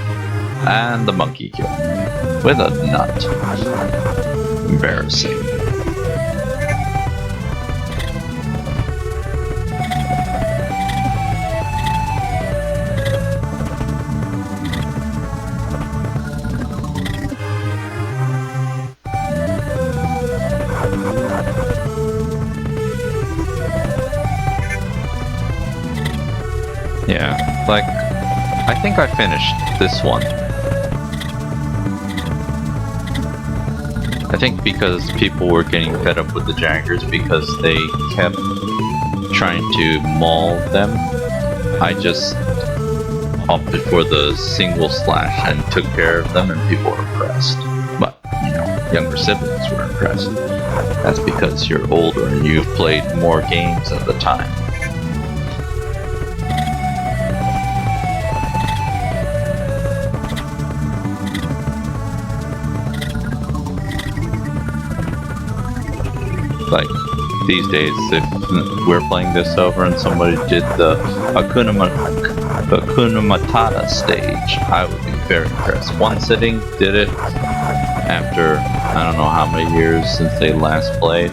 And the monkey killed me with a nut. Embarrassing. Yeah, like, I think I finished this one. I think because people were getting fed up with the Jaggers because they kept trying to maul them, I just opted for the single slash and took care of them, and people were impressed. But, you know, younger siblings were impressed. That's because you're older and you've played more games at the time. Like, these days, if we're playing this over and somebody did the Hakuna Matata stage, I would be very impressed. One sitting did it after, I don't know how many years since they last played.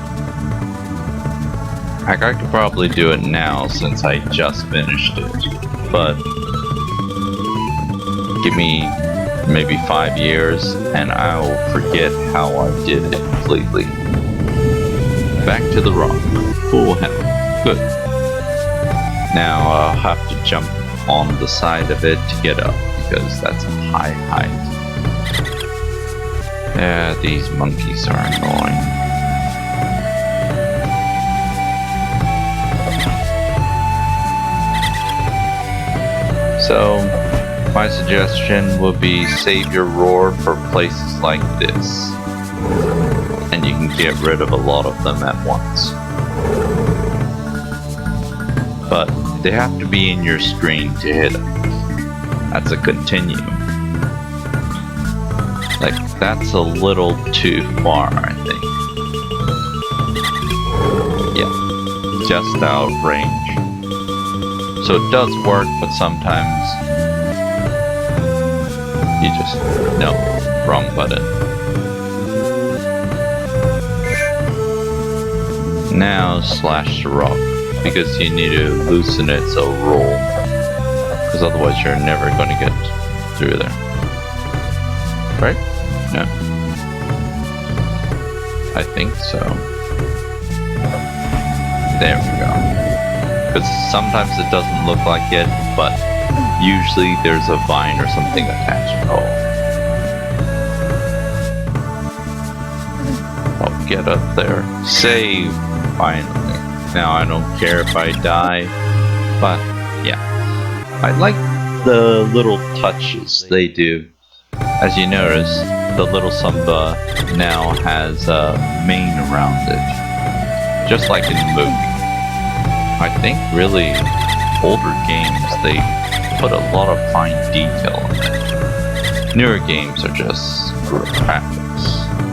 Heck, I could probably do it now since I just finished it, but give me maybe 5 years and I'll forget how I did it completely. Back to the rock. Full health. Good. Now I'll have to jump on the side of it to get up, because that's a high height. Yeah, these monkeys are annoying. So, my suggestion would be save your roar for places like this. And you can get rid of a lot of them at once. But they have to be in your screen to hit them. That's a continue. Like, that's a little too far, I think. Yeah, just out of range. So it does work, but sometimes you just, no, wrong button. Now slash the rock, because you need to loosen it so roll, because otherwise you're never going to get through there. Right? No. I think so. There we go. Because sometimes it doesn't look like it, but usually there's a vine or something attached. Oh. I'll get up there. Save! Finally. Now I don't care if I die, but yeah. I like the little touches they do. As you notice, the little Samba now has a mane around it, just like in the movie. I think really older games, they put a lot of fine detail in it. Newer games are just graphics.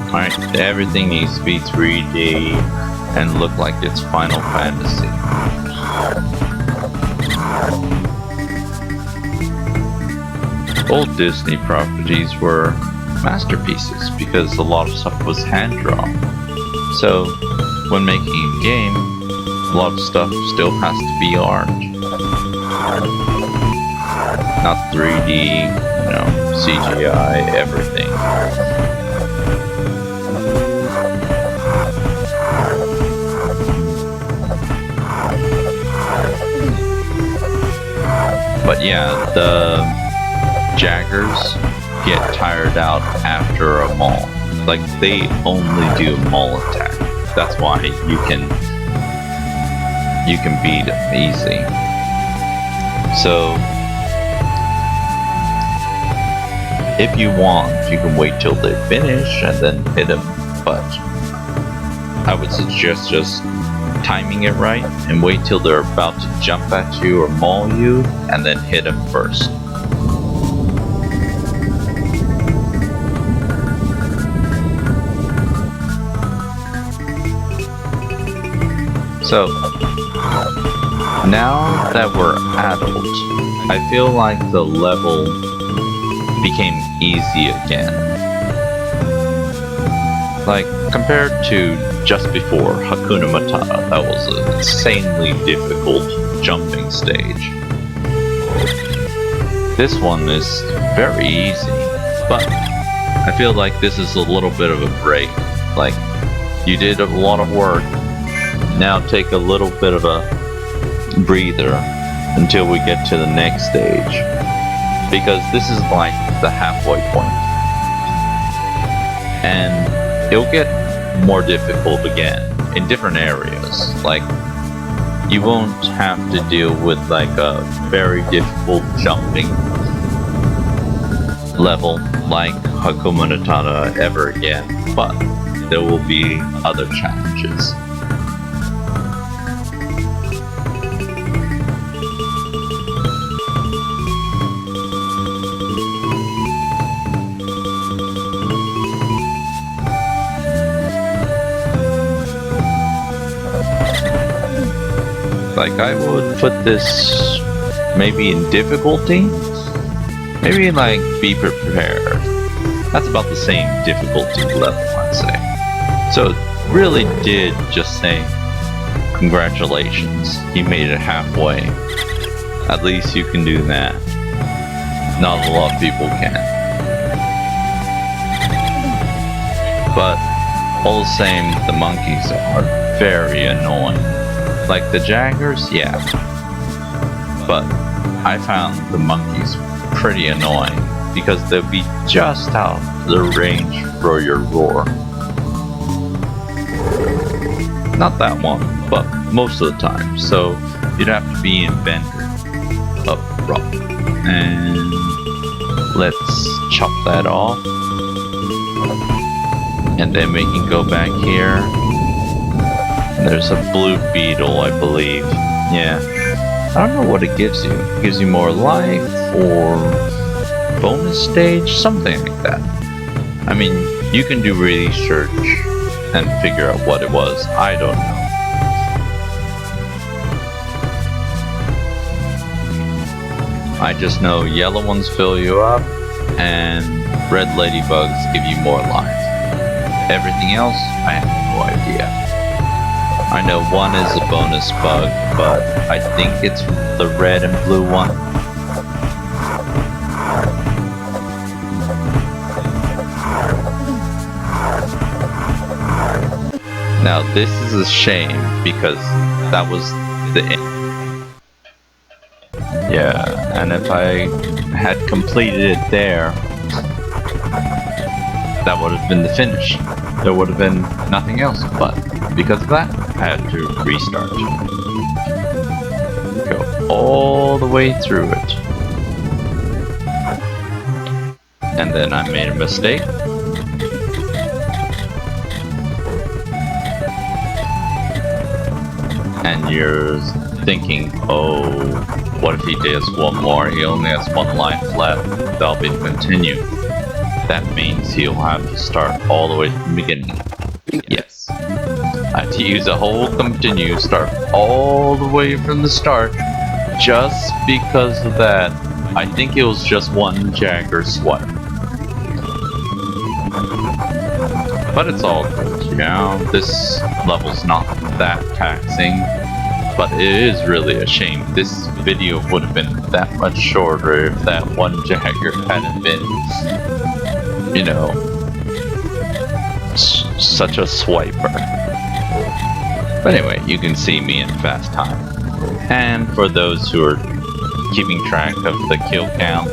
Alright, everything needs to be 3D and look like it's Final Fantasy. Old Disney properties were masterpieces because a lot of stuff was hand-drawn. So, when making a game, a lot of stuff still has to be art. Not 3D, you know, CGI, everything. But yeah, the Jaggers get tired out after a maul. Like, they only do a maul attack. That's why you can beat them easy. So, if you want, you can wait till they finish and then hit them, but I would suggest just timing it right and wait till they're about to jump at you or maul you and then hit them first. So, Now that we're adults, I feel like the level became easy again. Like, compared to just before Hakuna Matata, that was an insanely difficult jumping stage. This one is very easy, but I feel like this is a little bit of a break. Like, you did a lot of work, now take a little bit of a breather until we get to the next stage. Because this is like the halfway point. And it'll get more difficult again in different areas. Like, you won't have to deal with like a very difficult jumping level like Hakuna Matata ever again, but there will be other challenges. Like, I would put this maybe in difficulty. Maybe like be prepared. That's about the same difficulty level, I'd say. So it really did just say congratulations, you made it halfway. At least you can do that. Not a lot of people can. But all the same, the monkeys are very annoying. Like the Jaggers, yeah. But I found the monkeys pretty annoying because they'll be just out of the range for your roar. Not that one, but most of the time. So you'd have to be inventive up front. And let's chop that off. And then we can go back here. There's a blue beetle, I believe. Yeah. I don't know what it gives you. It gives you more life or bonus stage, something like that. I mean, you can do research and figure out what it was. I don't know. I just know yellow ones fill you up and red ladybugs give you more life. Everything else, I have no idea. I know one is a bonus bug, but I think it's the red and blue one. Now this is a shame because that was the end. Yeah, and if I had completed it there, that would have been the finish. There would have been nothing else, but because of that, I had to restart. Go all the way through it. And then I made a mistake. And you're thinking, oh, what if he does one more? He only has one life left. That'll be to continue. That means he'll have to start all the way from the beginning. Yes. I have to use a whole continue, start all the way from the start, just because of that. I think it was just one Jagger swipe. But it's all good, you know? This level's not that taxing, but it is really a shame. This video would have been that much shorter if that one Jagger hadn't been, you know, such a swiper. But anyway, you can see me in fast time. And for those who are keeping track of the kill count,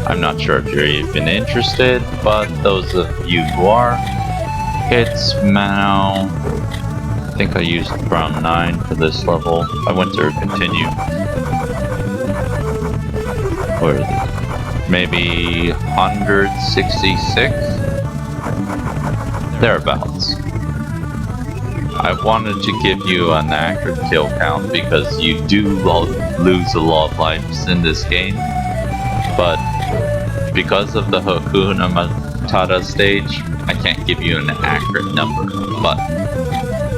I'm not sure if you're even interested, but those of you who are, it's now, I think I used around 9 for this level. I went to continue. Where is it? Maybe 166? Thereabouts. I wanted to give you an accurate kill count because you do lose a lot of lives in this game, but because of the Hakuna Matata stage, I can't give you an accurate number, but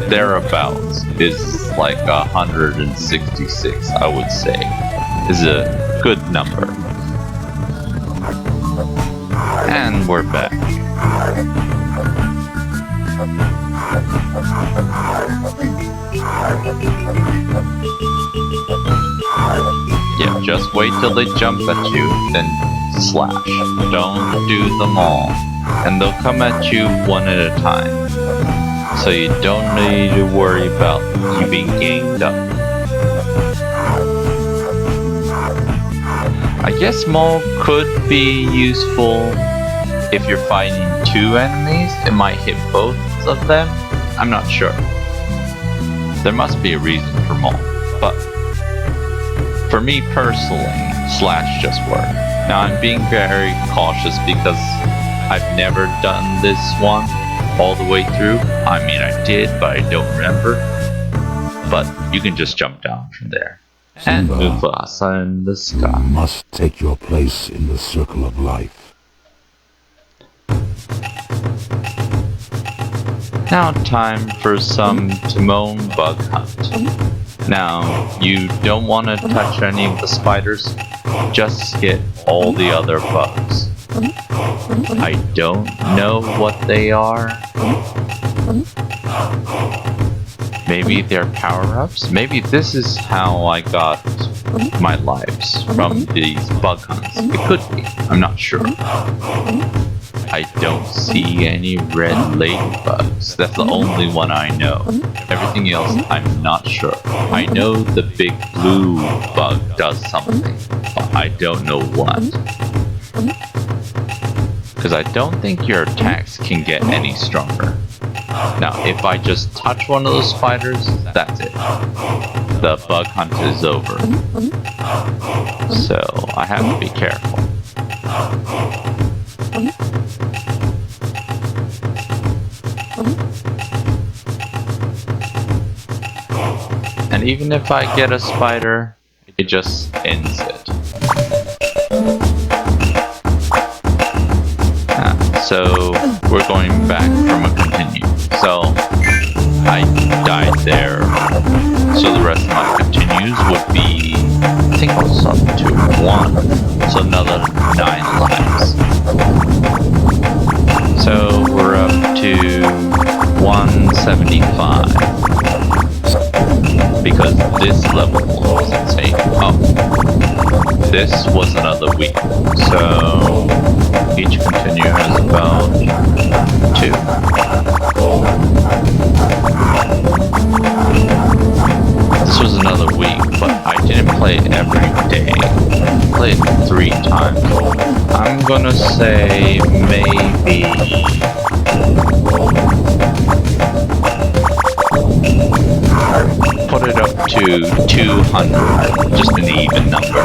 thereabouts is like 166, I would say, is a good number. And we're back. Yeah, just wait till they jump at you, then slash. Don't do them all. And they'll come at you one at a time. So you don't need to worry about you being ganged up. I guess Maul could be useful if you're fighting two enemies. It might hit both of them. I'm not sure. There must be a reason for Maul, but for me personally, slash just works. Now I'm being very cautious because I've never done this one all the way through. I mean, I did, but I don't remember. But you can just jump down from there. And Simba, Mufasa in the sky. you must take your place in the circle of life. Now time for some Timon bug hunt. Now, you don't want to touch any of the spiders, just get all the other bugs. I don't know what they are. Maybe they're power-ups? Maybe this is how I got my lives from these bug hunts. It could be. I'm not sure. I don't see any red ladybugs. That's the only one I know. Everything else, I'm not sure. I know the big blue bug does something, but I don't know what. Because I don't think your attacks can get any stronger. Now, if I just touch one of those spiders, that's it. The bug hunt is over. So, I have to be careful. And even if I get a spider, it just ends it. So we're going back from a continue. So I died there. So the rest of my continues would be, I think I was up to 1. So another 9 lives. So we're up to 175. Because this level was insane. Oh, this was another week. So each continue has about 2. This was another week, but I didn't play it every day. I played it 3 times. I'm gonna say maybe put it up to 200, just an even number.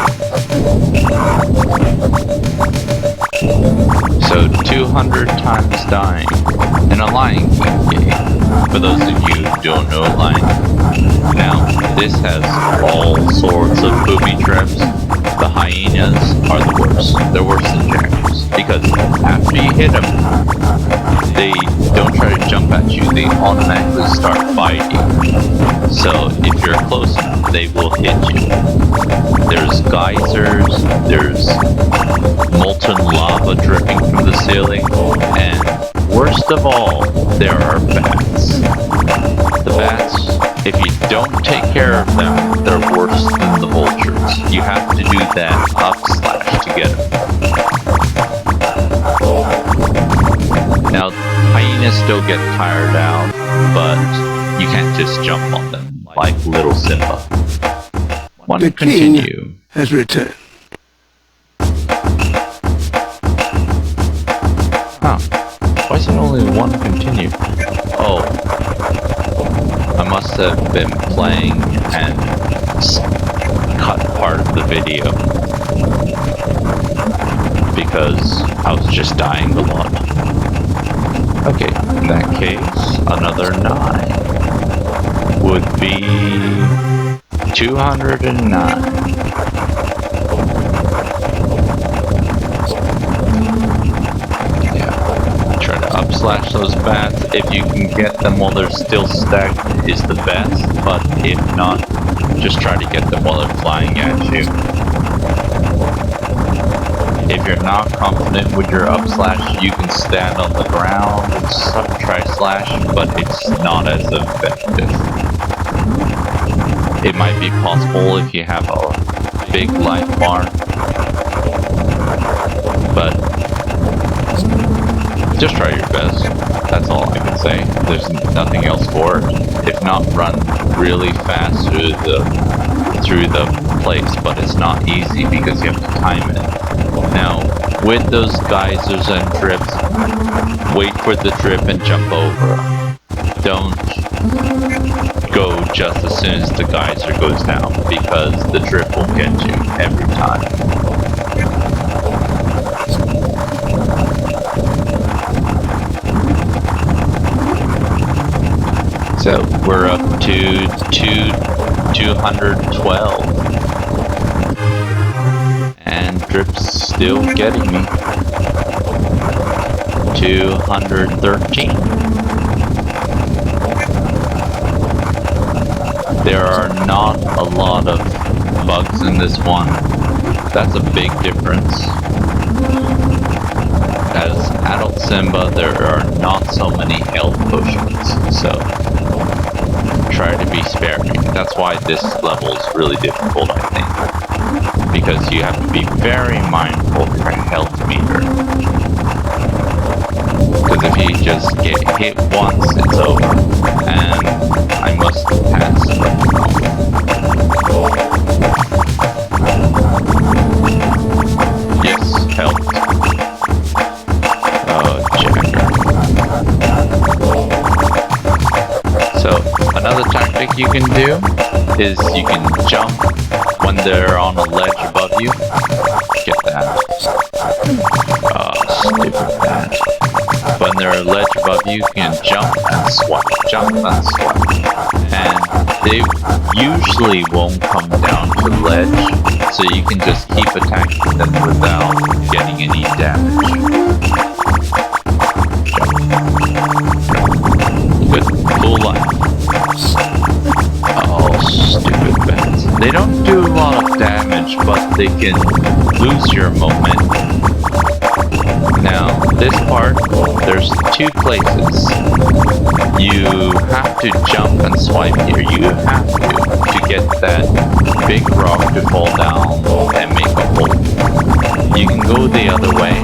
So 200 times dying in a Lion King game. For those of you who don't know Lion King. Now, this has all sorts of booby traps. The hyenas are the worst. They're worse than jackals. Because after you hit them, they don't try to jump at you, they automatically start biting. So if you're close enough, they will hit you. There's geysers, there's molten lava dripping from the ceiling, and worst of all, there are bats. The bats, if you don't take care of them, they're worse than the vultures. You have to do that upslash to get them. Now, hyenas still get tired out, but you can't just jump on them like little Simba. Want to continue? Has returned. Huh. Why is it only 1 continue? Oh. I must have been playing and cut part of the video. Because I was just dying a lot. Okay, in that case, another 9 would be 209. Yeah, try to upslash those bats. if you can get them while they're still stacked is the best, but if not, just try to get them while they're flying at you. If you're not confident with your up slash, you can stand on the ground and try slash, but it's not as effective. It might be possible if you have a big life bar, but just try your best. That's all I can say. There's nothing else for it. If not, run really fast through the place, but it's not easy because you have to time it. Now, with those geysers and drips, wait for the drip and jump over. Don't go just as soon as the geyser goes down, because the drip will get you every time. So we're up to 212. And drip's still getting me. 213. There are not a lot of bugs in this one. That's a big difference. As adult Simba, there are not so many health potions, so try to be sparing. That's why this level is really difficult, I think. Because you have to be very mindful of your health meter. Because if you just get hit once, it's over. And I must pass. Yes, helped. Oh, Jagger. So, another tactic you can do is you can jump when they're on a ledge above you. Get that. Oh, stupid bat. When they're a ledge above you, you can jump and swipe. Jump and swipe. And they usually won't come down to the ledge, so you can just keep attacking them without getting any damage. Good. Full life. Oh, stupid bats. They don't do a lot of damage, but they can lose your momentum. Now, this part, there's two places. You have to jump and swipe here. You have to get that big rock to fall down and make a hole. You can go the other way,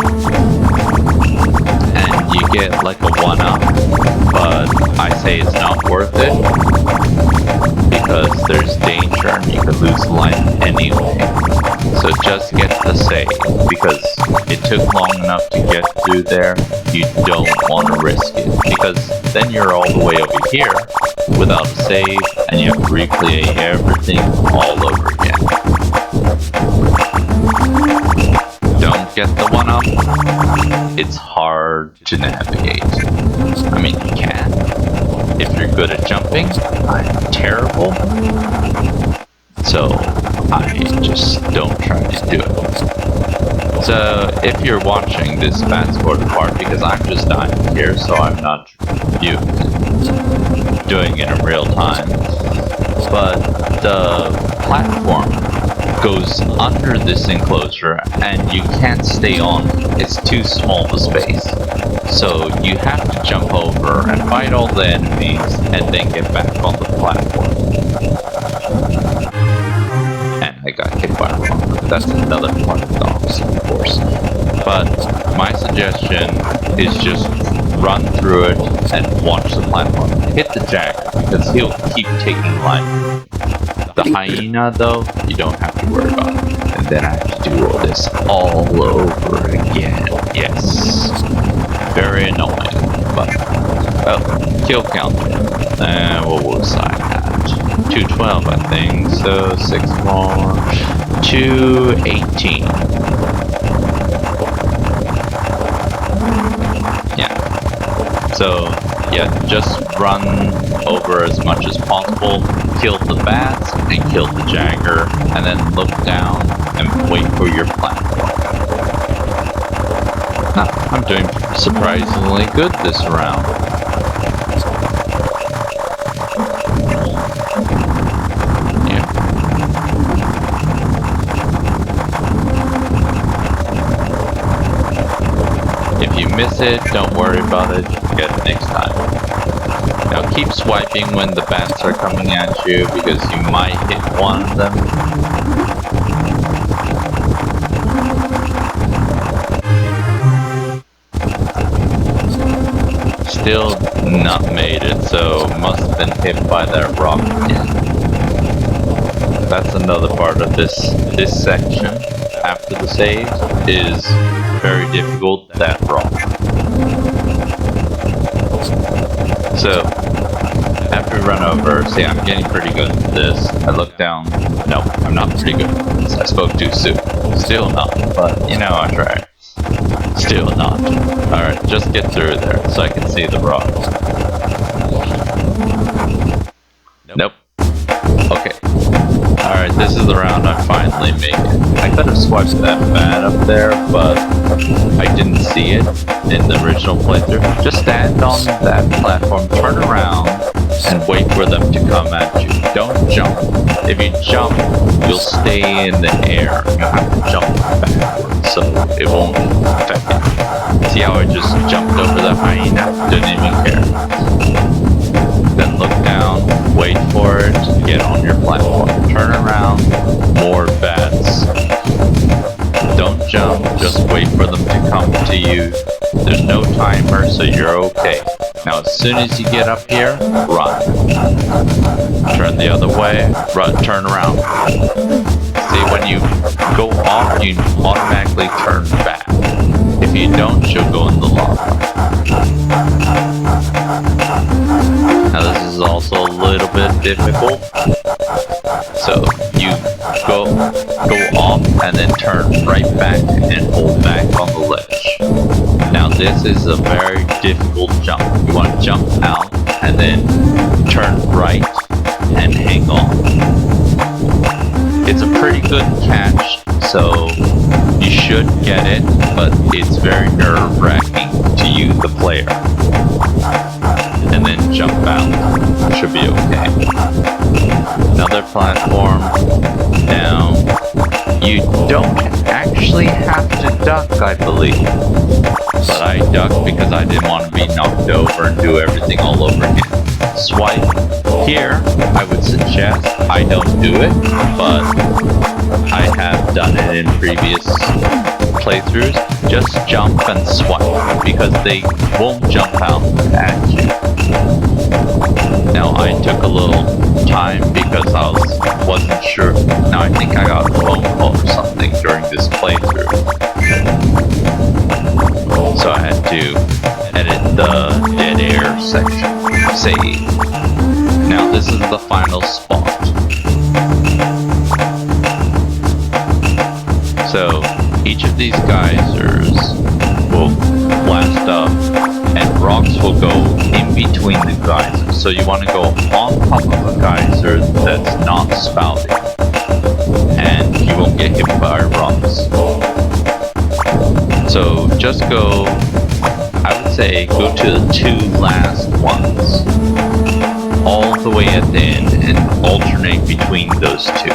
and you get like a 1-up, but I say it's not worth it, because there's danger and you could lose life anyway. So just get the save, because it took long enough to get through there. You don't want to risk it, because then you're all the way over here without a save, and you have to replay everything all over again. Don't get the 1-up. It's hard to navigate. I mean, you can. If you're good at jumping, I'm terrible. So I just don't try to do it. So if you're watching this fast forward part, because I'm just dying here, so I'm not doing it in real time. But the platform goes under this enclosure and you can't stay on it. It's too small of a space. So you have to jump over and fight all the enemies and then get back on the platform. And I got hit by a rock. That's another part of dogs, of course. But my suggestion is just run through it and watch the platform. Hit the jack, because he'll keep taking life. The hyena, though, you don't have to worry about it. And then I have to do all this all over again. Yes. Very annoying. But, well, kill count. And what was I at? 212, I think. So, 6 more. 218. Yeah. So, yeah, just run over as much as possible, kill the bats, and kill the Jagger, and then look down and wait for your platform. I'm doing surprisingly good this round. miss it, don't worry about it, get it next time. Now keep swiping when the bats are coming at you because you might hit one of them. Still not made it, so must have been hit by that rock again. That's another part of this section after the save is very difficult, that rock. So after we run over, see, I'm getting pretty good at this. I look down, no, I'm not pretty good at this. I spoke too soon. Still not, but you know, I tried. Still not. Alright, just get through there so I can see the rock. Nope. Okay. Alright, this is the round I finally make it. I could have swiped that bat up there, but I didn't see it in the original playthrough. Just stand on that platform, turn around, and wait for them to come at you. Don't jump. If you jump, you'll stay in the air. You have to jump backwards, so it won't affect you. See how I just jumped over the hyena? Didn't even care. Then look down, wait for it, get on your platform. Turn around, more bats. Don't jump, just wait for them to come to you. There's no timer, so you're okay. Now as soon as you get up here, run. Turn the other way, run, turn around. See, when you go off, you automatically turn back. If you don't, you'll go in the lava. Now this is also a little bit difficult. So you go off and then turn right back and hold back on the ledge. Now this is a very difficult jump. You want to jump out and then turn right and hang on. It's a pretty good catch, so you should get it, but it's very nerve-wracking to you, the player. And then jump out. Should be okay. Another platform. Now, you don't actually have to duck, I believe. But I ducked because I didn't want to be knocked over and do everything all over again. Swipe. Here, I would suggest I don't do it, but I have done it in previous playthroughs. Just jump and swipe, because they won't jump out at you. Now I took a little time because I wasn't sure. Now I think I got a phone call or something during this playthrough. So I had to edit the dead air section. Save. Now this is the final spot. So each of these geysers will blast up and rocks will go in between the geysers. So you want to go on top of a geyser that's not spouting, and you won't get hit by rocks. So just go, I would say go to the two last ones, all the way at the end, and alternate between those two.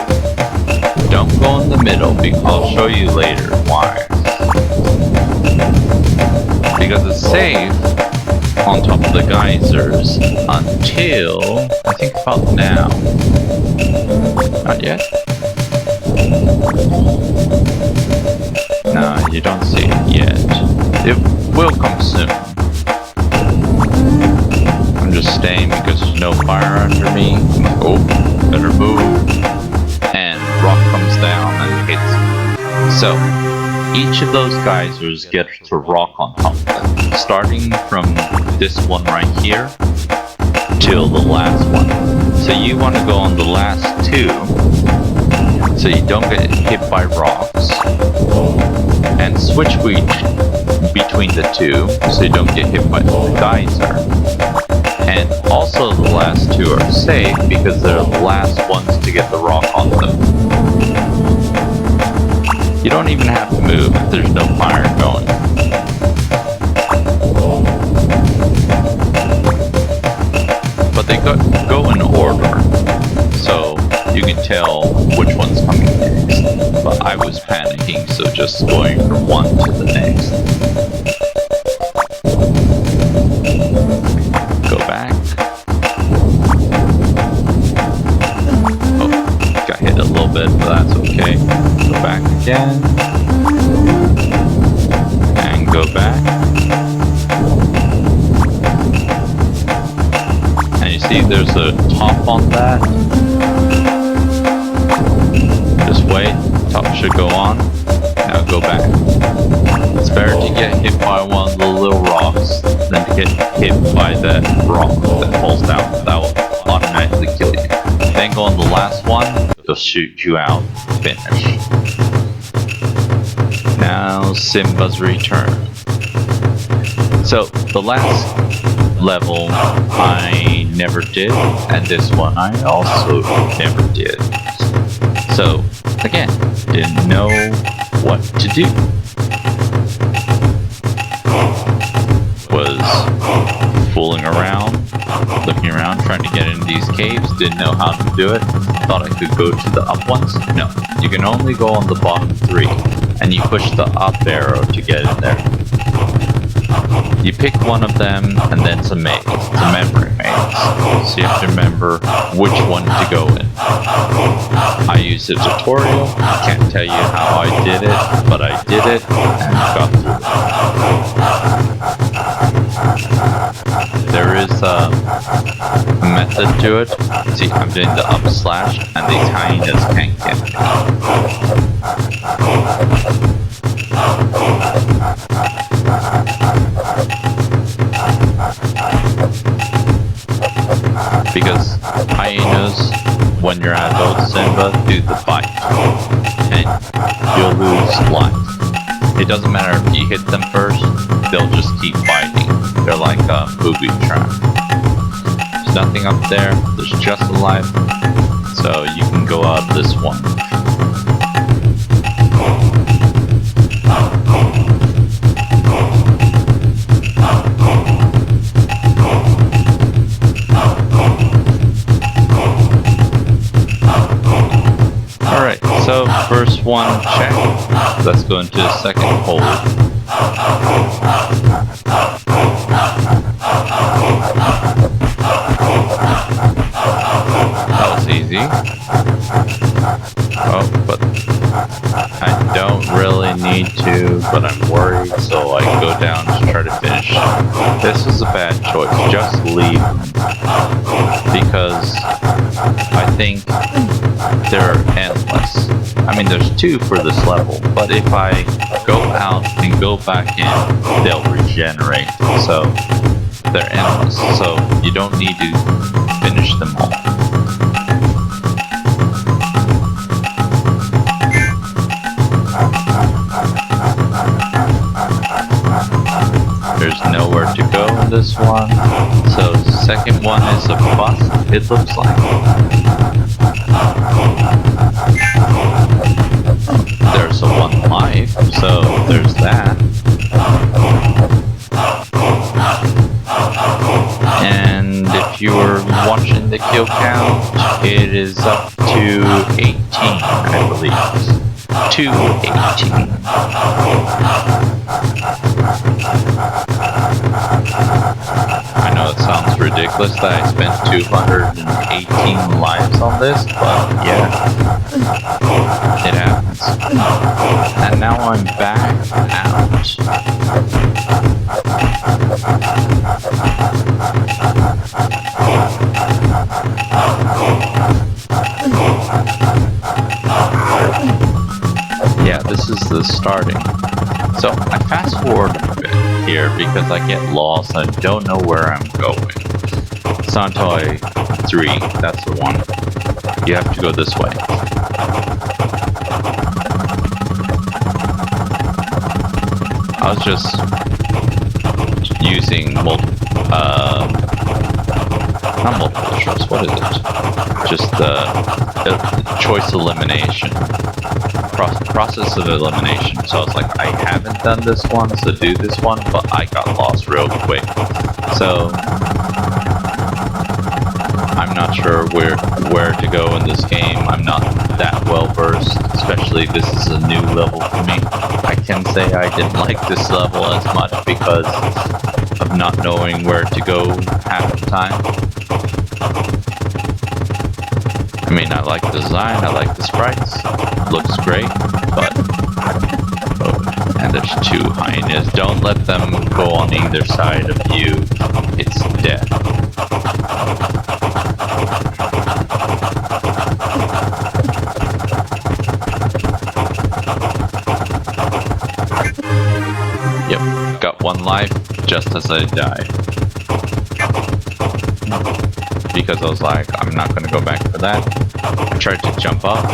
Don't go in the middle, because I'll show you later why. Because it's safe on top of the geysers until, I think about now. Not yet? Nah, you don't see it yet. It will come soon. I'm just staying because there's no fire under me. Oh, better move. And rock comes down and hits. So, each of those geysers get to rock on top of them, starting from this one right here till the last one. So you want to go on the last two so you don't get hit by rocks, and switch between the two so you don't get hit by the geyser. And also the last two are safe because they're the last ones to get the rock on them. You don't even have to move if there's no fire going. But they go in order, so you can tell which one's coming next. But I was panicking, so just going from one to the next. again. And go back. And you see there's a top on that. Just wait, top should go on. Now go back. It's better to get hit by one of the little rocks than to get hit by that rock that falls down. That will automatically kill you. Then go on the last one, it'll shoot you out. Finish. Now Simba's return. So the last level I never did, and this one I also never did. So again, didn't know what to do. Was fooling around, looking around, trying to get into these caves, didn't know how to do it. Thought I could go to the up ones. No, you can only go on the bottom 3, and you push the up arrow to get in there. You pick one of them, and then it's a maze. It's a memory maze. So you have to remember which one to go in. I used a tutorial. Can't tell you how I did it, but I did it and got through it. There is a method to it. See, I'm doing the up slash, and the hyenas can't get me. Because hyenas, when you're at Old Simba, do the bite, and you'll lose life. It doesn't matter if you hit them first, they'll just keep biting. They're like a booby trap. There's nothing up there, there's just a life, so you can go out this one. So, first one check. Let's go into the second hole. That was easy. Oh, but I don't really need to, but I'm worried, so I go down to try to finish. This is a bad choice. Just leave because I think they're endless. I mean, there's 2 for this level, but if I go out and go back in, they'll regenerate. So they're endless. So you don't need to finish them all. There's nowhere to go in this one. So second one is a bust, it looks like. There's a 1 life, so there's that. And if you were watching the kill count, it is up to 18, I believe. To 18. I know it sounds ridiculous that I spent 218 lives on this, but yeah, it happens. And now I'm back out. Yeah, this is the starting. So I fast forward a bit here because I get lost and don't know where I'm going. Santoy 3, that's the one. You have to go this way. I was just using not multiple choice, what is it? Just choice elimination. Process of elimination. So I was like, I haven't done this one, so do this one, but I got lost real quick. So I'm not sure where to go in this game. I'm not that well versed, especially this is a new level for me. I can say I didn't like this level as much because of not knowing where to go half the time. I mean, I like the design, I like the sprites, looks great, but watch two hyenas. Don't let them go on either side of you. It's death. Yep, got one life just as I died. Because I was like, I'm not gonna go back for that. I tried to jump up.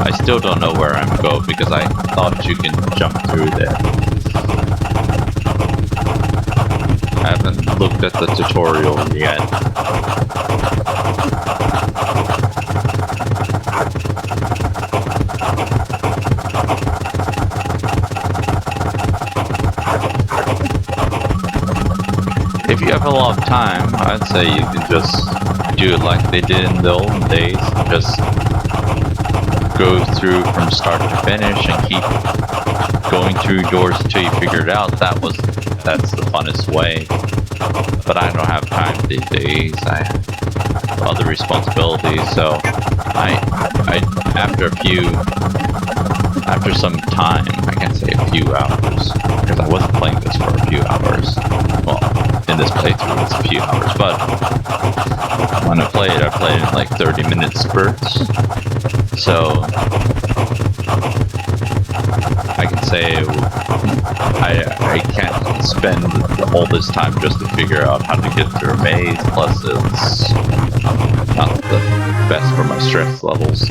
I still don't know where I'm going because I thought you can jump through there. I haven't looked at the tutorial yet. If you have a lot of time, I'd say you can just do it like they did in the old days. Just go through from start to finish and keep going through doors until you figure it out. That's the funnest way. But I don't have time these days. I have other responsibilities, so after some time, I can say a few hours, because I wasn't playing this for a few hours. Well, in this playthrough it's a few hours, but when I played in like 30-minute spurts. So I can say I can't spend all this time just to figure out how to get through a maze, plus it's not the best for my stress levels.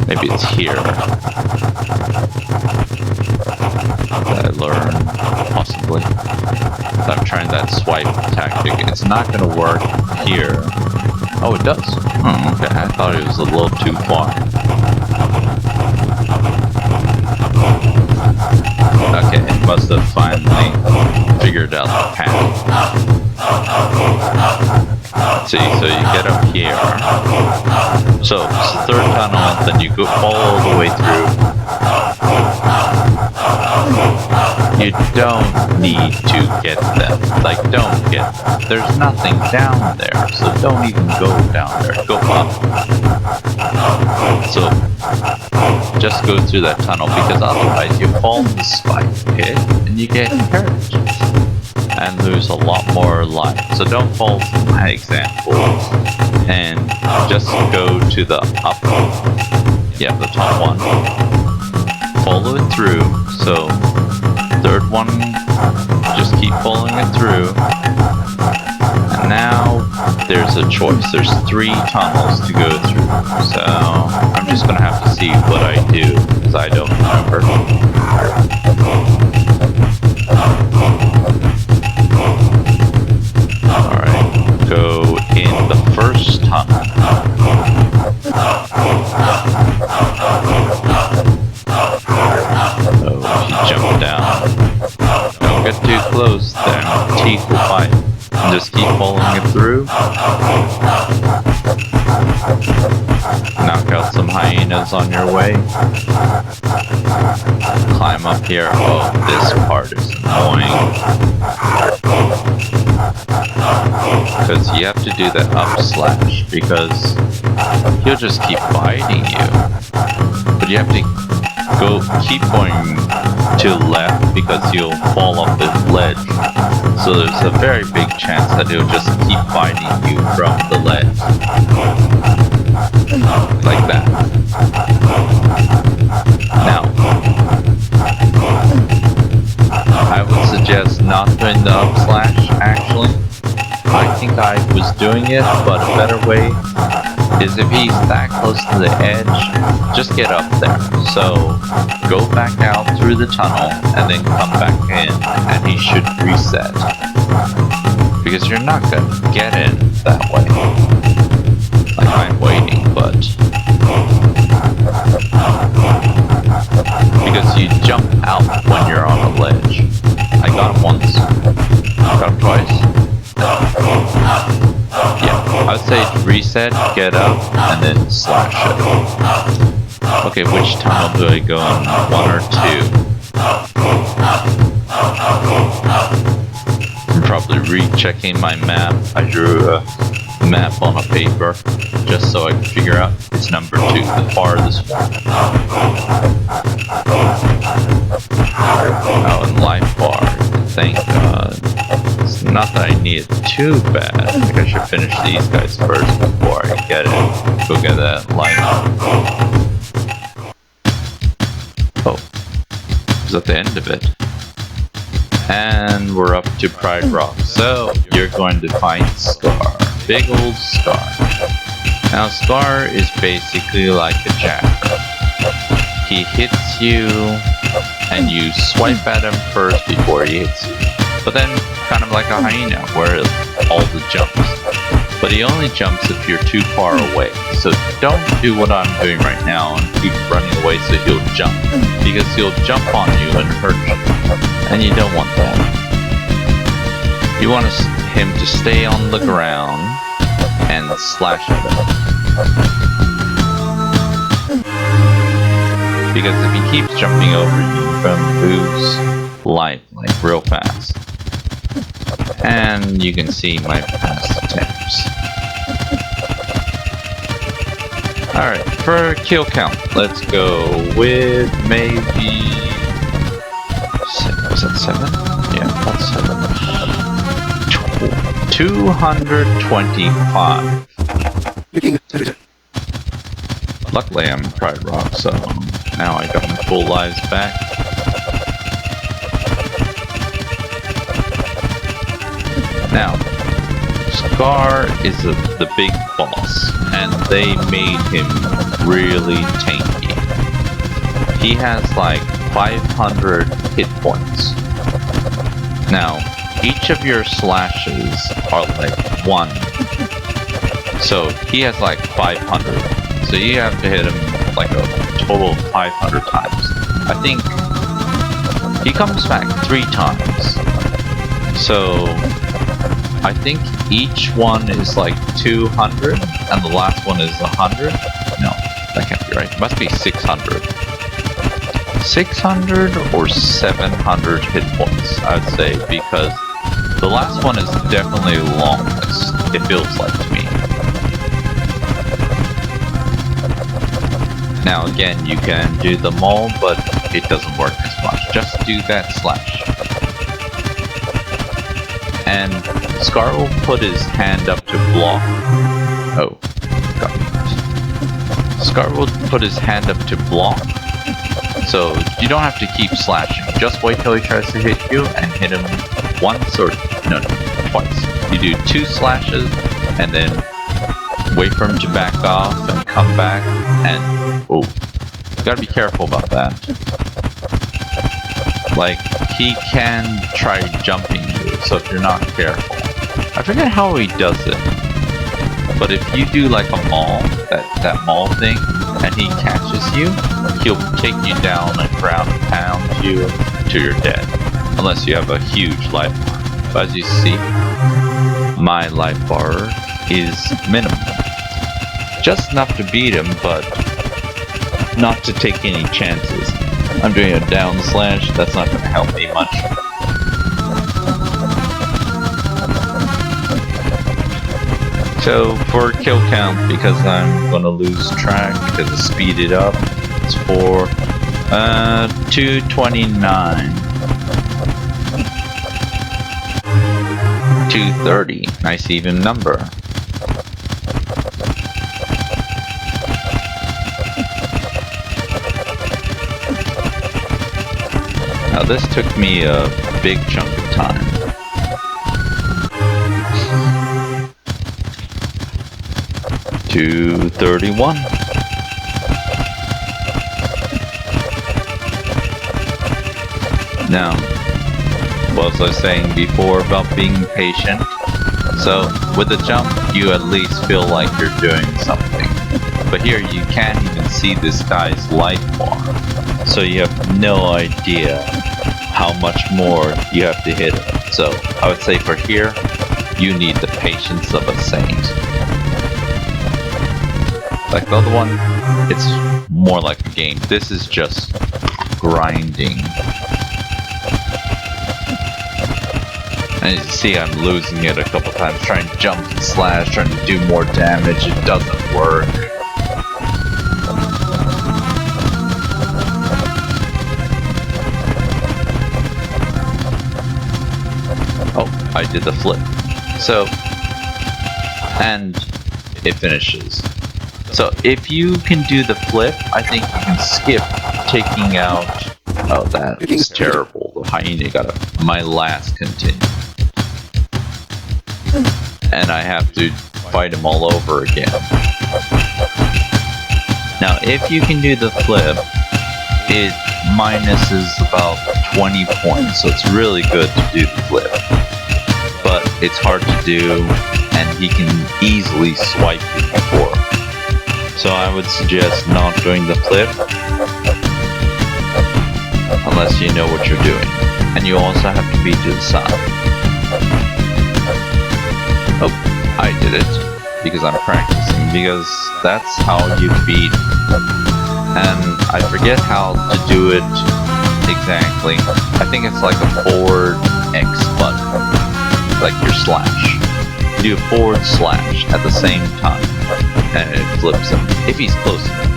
Maybe it's here that I learn, possibly. So I'm trying that swipe tactic. It's not going to work here. Oh, it does. Oh, okay. I thought it was a little too far. Okay, it must have finally figured out the path. Let's see, so you get up here. So, it's the third tunnel, then you go all the way through. You don't need to get them. Like, don't get them. There's nothing down there, so don't even go down there. Go up. So, just go through that tunnel, because otherwise you fall in the spike pit and you get hurt and lose a lot more life. So don't fall to my example and just go to the up, the top one. Follow it through. So third one, just keep following it through. And now there's a choice. There's 3 tunnels to go through. So I'm just gonna have to see what I do, because I don't remember. Alright, go in the first tunnel. So if you jump down, don't get too close, then teeth will bite. And just keep following it through. Knock out some hyenas on your way. Climb up here. Oh, this part is annoying. Because you have to do that up slash, because he'll just keep biting you. But you have to keep going to the left, because you'll fall off this ledge. So there's a very big chance that he'll just keep biting you from the ledge. Like that. Now, I would suggest not doing the up slash, actually. I think I was doing it, but a better way is if he's that close to the edge, just get up there. So go back out through the tunnel and then come back in, and he should reset. Because you're not going to get in that way. Like I'm waiting, but because you jump out when you're on a ledge. I got him once, got him twice. Yeah, I would say reset, get up, and then slash it. Okay, which tunnel do I go in? 1 or 2? I'm probably rechecking my map. I drew a map on a paper just so I can figure out it's number 2, the farthest one. Oh, and life bar. Thank God. It's not that I need it too bad. I think I should finish these guys first before I get it. Go get that life. Oh. Is that the end of it? And we're up to Pride Rock. So, you're going to find Scar. Big old Scar. Now, Scar is basically like a jack. He hits you, and you swipe at him first before he hits you. But then, kind of like a hyena, where all the jumps. But he only jumps if you're too far away. So don't do what I'm doing right now and keep running away so he'll jump. Because he'll jump on you and hurt you. And you don't want that. You want him to stay on the ground and slash at him. Because if he keeps jumping over you, you're going to lose life, like real fast. And you can see my past attempts. Alright, for kill count, let's go with maybe... Was that 7? Yeah, that's 7. 225. Luckily I'm in Pride Rock, so now I got my full lives back. Now, Scar is the big boss, and they made him really tanky. He has like 500 hit points. Now, each of your slashes are like 1. So, he has like 500. So you have to hit him like a total of 500 times. I think he comes back 3 times. So I think each one is like 200 and the last one is 100. No, that can't be right. It must be 600. 600 or 700 hit points, I would say, because the last one is definitely longest, it feels like to me. Now again, you can do them all, but it doesn't work as much. Just do that slash. And Scar will put his hand up to block. Oh, got me. Scar will put his hand up to block. So you don't have to keep slashing. Just wait till he tries to hit you and hit him once or no, twice. You do 2 slashes and then wait for him to back off and come back and oh, you gotta be careful about that. Like, he can try jumping you, so if you're not careful. I forget how he does it, but if you do like a maul, that maul thing, and he catches you, he'll take you down and ground and pound you until you're dead. Unless you have a huge life bar. But as you see, my life bar is minimum. Just enough to beat him, but not to take any chances. I'm doing a down slash, that's not going to help me much. So for kill count, because I'm going to lose track because I speed it up, it's for 229. 230, nice even number. Now this took me a big chunk of time. $231. Now, what was I saying before about being patient? So, with the jump, you at least feel like you're doing something. But here, you can't even see this guy's life bar. So you have no idea how much more you have to hit him. So, I would say for here, you need the patience of a saint. Like the other one, it's more like a game. This is just grinding. And you see I'm losing it a couple times, trying to jump and slash, trying to do more damage. It doesn't work. Oh, I did the flip. So, and it finishes. So if you can do the flip, I think you can skip taking out... Oh, that is terrible. The hyena got my last continue. And I have to fight him all over again. Now, if you can do the flip, it minuses about 20 points, so it's really good to do the flip. But it's hard to do, and he can easily swipe you before. So I would suggest not doing the flip, unless you know what you're doing. And you also have to be to the side. Oh, I did it, because I'm practicing, because that's how you beat. And I forget how to do it exactly. I think it's like a forward X button, like your slash. You do a forward slash at the same time, and it flips him, if he's close enough.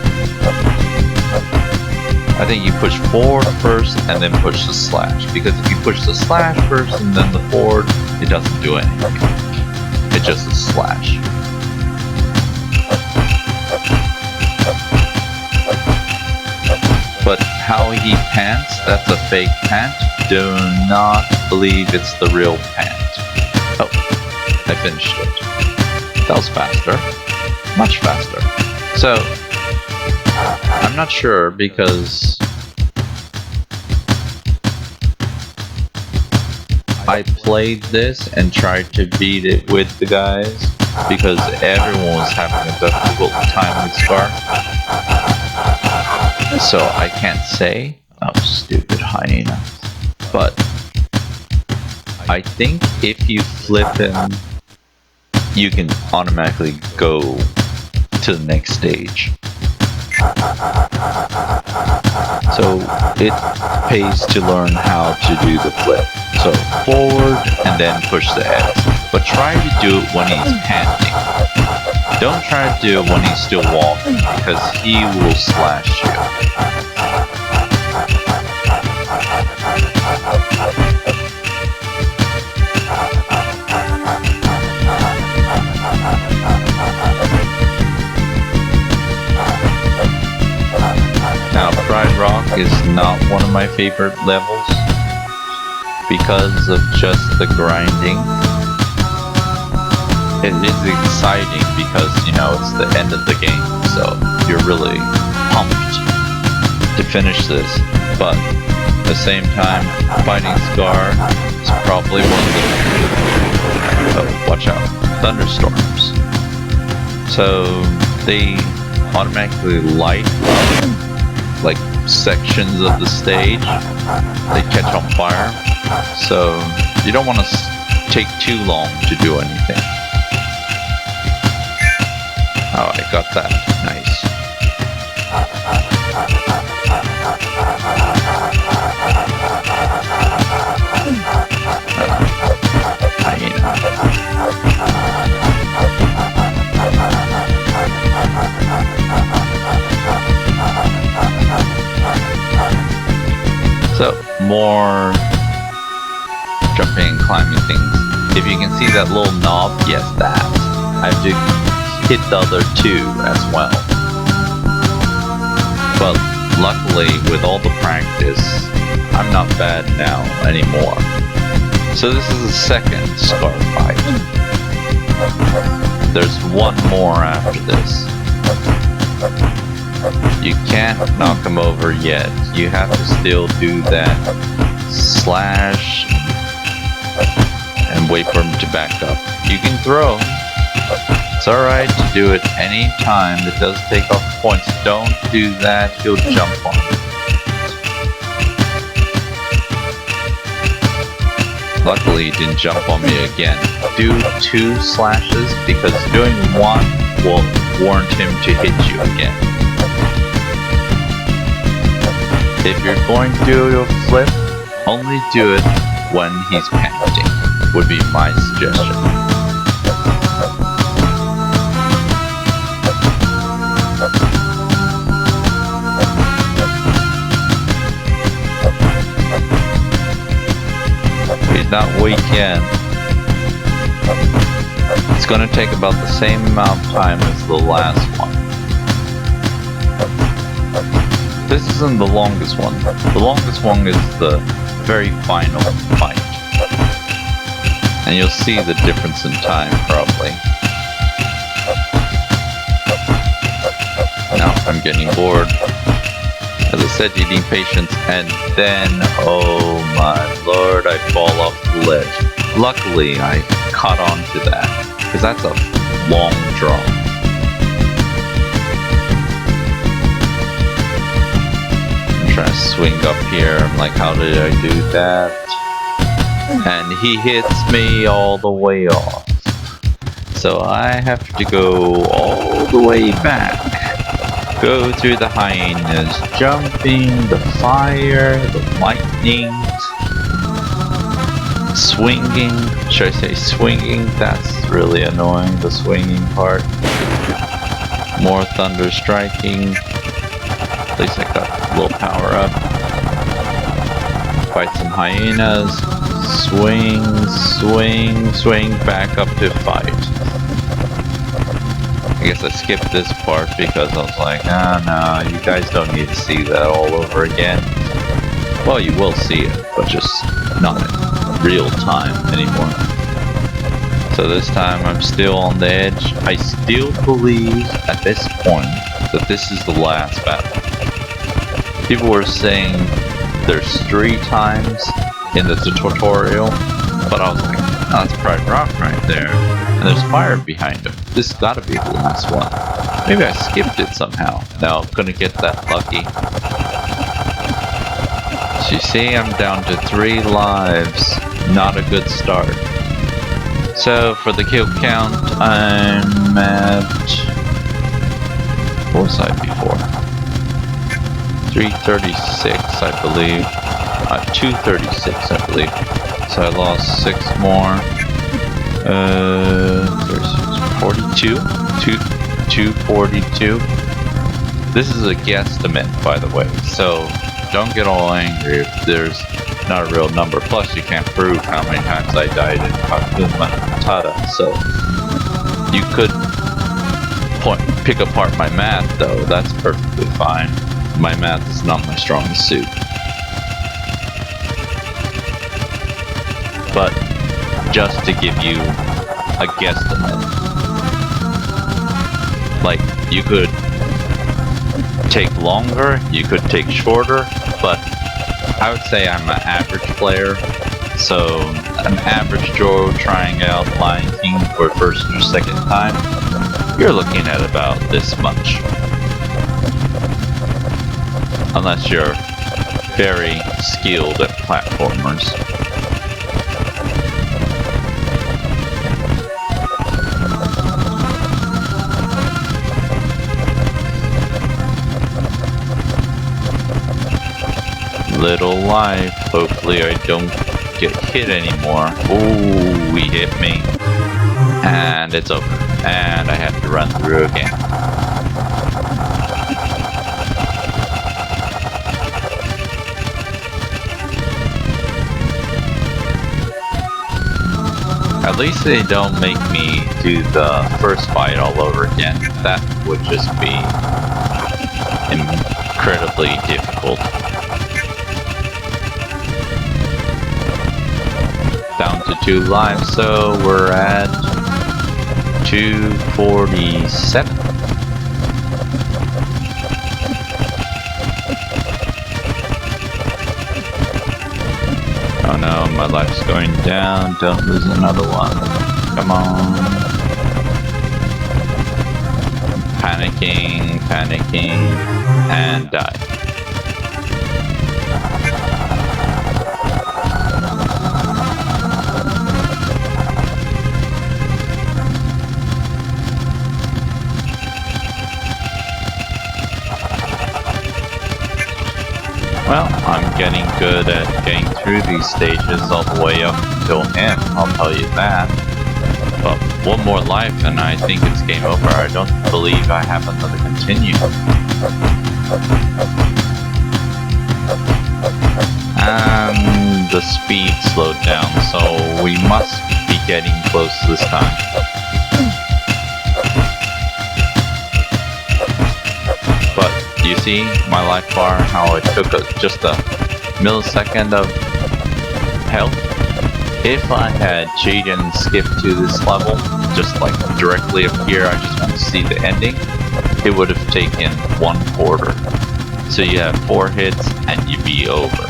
I think you push forward first, and then push the slash, because if you push the slash first and then the forward, it doesn't do anything. It's just a slash. But how he pants, that's a fake pant. Do not believe it's the real pant. Oh, I finished it. That was faster. Much faster. So, I'm not sure because I played this and tried to beat it with the guys because everyone was having a difficult time with Scar. So I can't say, oh stupid hyena, but I think if you flip him, you can automatically go to the next stage. So it pays to learn how to do the flip. So forward and then push the X. But try to do it when he's panting. Don't try to do it when he's still walking because he will slash you. Now, Pride Rock is not one of my favorite levels because of just the grinding. It is exciting because, you know, it's the end of the game, so you're really pumped to finish this. But at the same time, fighting Scar is probably one of the... Oh, watch out. Thunderstorms. So, they automatically light up, like, sections of the stage. They catch on fire. So, you don't want to take too long to do anything. Oh, I got that. Nice. Hyena. So, more jumping and climbing things. If you can see that little knob, yes, that. I have to hit the other two as well. But luckily, with all the practice, I'm not bad now anymore. So this is the second Scar fight. There's one more after this. You can't knock him over yet. You have to still do that slash and wait for him to back up. You can throw. It's alright to do it any time. It does take off points. Don't do that. He'll jump on you. Luckily, he didn't jump on me again. Do 2 slashes because doing 1 will warrant him to hit you again. If you're going to do a flip, only do it when he's panting. would be my suggestion. He's not weak yet. It's gonna take about the same amount of time as the last one. This isn't the longest one. The longest one is the very final fight. And you'll see the difference in time, probably. Now I'm getting bored. As I said, you need patience, and then, oh my lord, I fall off the ledge. Luckily, I caught on to that, because that's a long draw. I'm trying to swing up here. I'm like, how did I do that? And he hits me all the way off. So I have to go all the way back. Go through the hyenas, jumping, the fire, the lightning, swinging. Should I say swinging? That's really annoying, the swinging part. More thunder striking. At least I got a little power up. Fight some hyenas. Swing, swing, swing, back up to fight. I guess I skipped this part because I was like, no, you guys don't need to see that all over again. Well, you will see it, but just not in real time anymore. So this time I'm still on the edge. I still believe at this point that this is the last battle. People were saying there's 3 times in the tutorial, but I was like, oh, that's Pride Rock right there. And there's fire behind him. This has gotta be the last one. Maybe I skipped it somehow. Now I'm gonna get that lucky. So you see, I'm down to 3 lives. Not a good start. So for the kill count, I'm at... what was I before? 336, I believe. 236, I believe. So I lost 6 more. 42? 242. This is a guesstimate, by the way. So don't get all angry if there's not a real number. Plus, you can't prove how many times I died in Hakuna Matata. So you could pick apart my math, though. That's perfectly fine. My math is not my strongest suit. But just to give you a guesstimate, like, you could take longer, you could take shorter, but I would say I'm an average player. So an average Joe trying out Lion King for first or second time, you're looking at about this much. Unless you're very skilled at platformers. Little life. Hopefully I don't get hit anymore. Ooh, he hit me. And it's over. And I have to run through again. At least they don't make me do the first fight all over again. That would just be incredibly difficult. Down to 2 lives, so we're at 247. Oh no, my life's going down. Don't lose another one. Come on. Panicking, panicking, and die. Well, I'm getting good at getting through these stages all the way up until him, I'll tell you that. But one more life and I think it's game over. I don't believe I have another continue. And the speed slowed down, so we must be getting close this time. But you see my life bar, how it took just a millisecond of health? If I had cheated and skipped to this level, just like directly up here, I just want to see the ending, it would have taken 1/4. So you have 4 hits and you'd be over.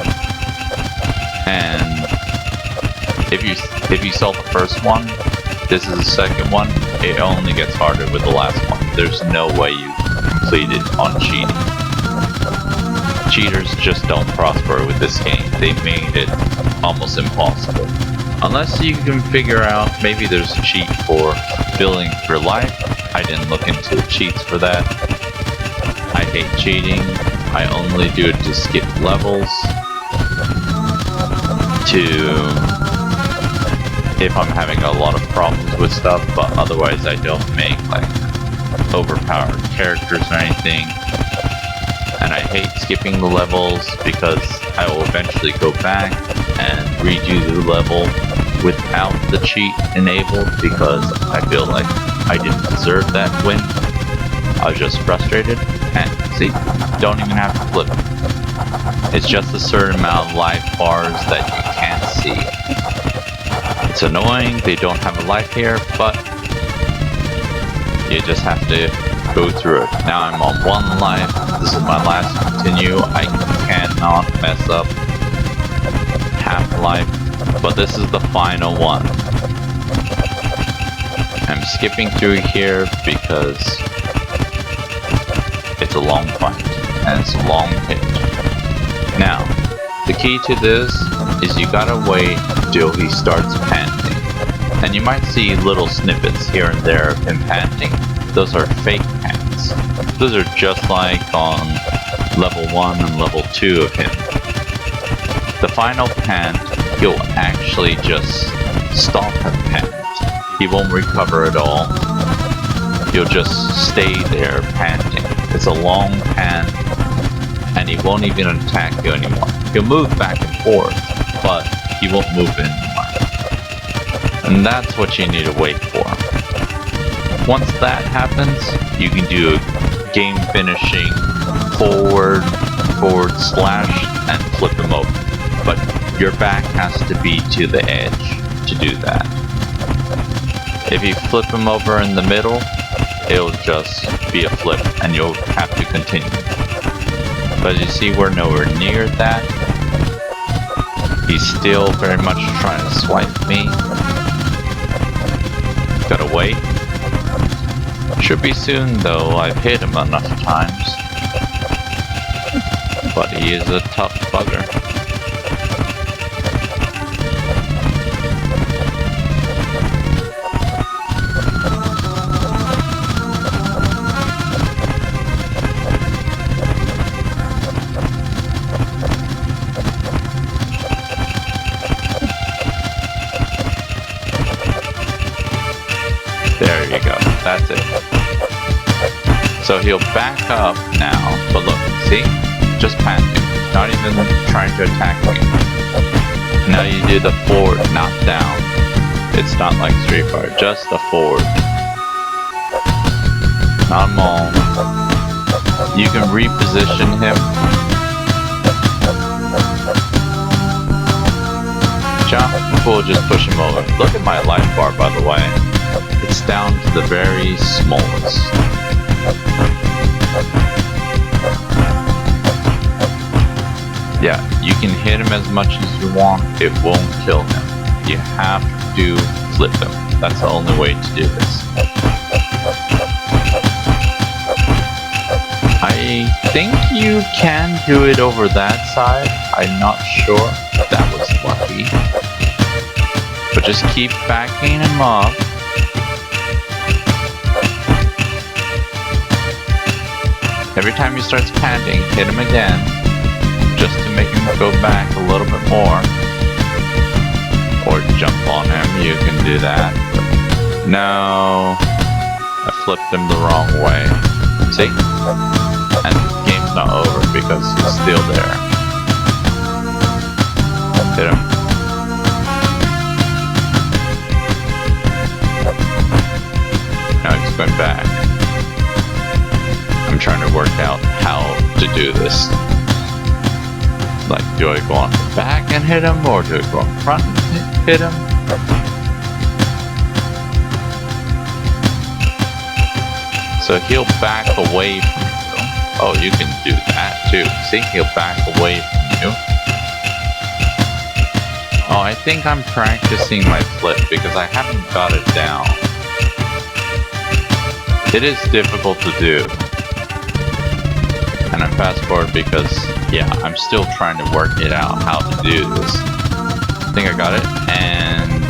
And if you saw the first one, this is the second one, it only gets harder with the last one. There's no way you complete it on cheating. Cheaters just don't prosper with this game. They made it almost impossible. Unless you can figure out, maybe there's a cheat for building your life. I didn't look into cheats for that. I hate cheating. I only do it to skip levels. If I'm having a lot of problems with stuff, but otherwise I don't make like overpowered characters or anything. And I hate skipping the levels because I will eventually go back and redo the level without the cheat enabled because I feel like I didn't deserve that win. I was just frustrated, and see, don't even have to flip it. It's just a certain amount of life bars that you can't see. It's annoying, they don't have a life here, but you just have to go through it. Now I'm on 1 life, this is my last continue, I cannot mess up half-life, but this is the final one. I'm skipping through here because it's a long fight, and it's a long hit. Now, the key to this is you gotta wait till he starts panting. And you might see little snippets here and there of him panting. Those are fake pants. Those are just like on level 1 and level 2 of him. The final pant, he'll actually just stop and pant. He won't recover at all. He'll just stay there panting. It's a long pant, and he won't even attack you anymore. He'll move back and forth, but he won't move anymore. And that's what you need to wait for. Once that happens, you can do a game finishing forward slash and flip him over. But your back has to be to the edge to do that. If you flip him over in the middle, it'll just be a flip and you'll have to continue. But you see, we're nowhere near that. He's still very much trying to swipe me. Gotta wait. Should be soon though, I've hit him enough times. But he is a tough bugger. There you go, that's it. So he'll back up now, but look, see? Just panting, not even trying to attack me. Now you do the forward, not down. It's not like Street Fighter, just the forward. Not them all. You can reposition him. Jump, we'll just push him over. Look at my life bar, by the way. It's down to the very smallest. Yeah, you can hit him as much as you want, it won't kill him. You have to flip him. That's the only way to do this. I think you can do it over that side. I'm not sure. That was lucky. But just keep backing him up. Every time he starts panting, hit him again, just to to make him go back a little bit more. Or jump on him, you can do that. No, I flipped him the wrong way. See? And the game's not over because he's still there. Hit him. Now he's going back. I'm trying to work out how to do this. Like, do I go on the back and hit him, or do I go on front and hit him? So he'll back away from you. Oh, you can do that too. See, he'll back away from you. Oh, I think I'm practicing my flip because I haven't got it down. It is difficult to do. And I'm fast forward because, yeah, I'm still trying to work it out how to do this. I think I got it, and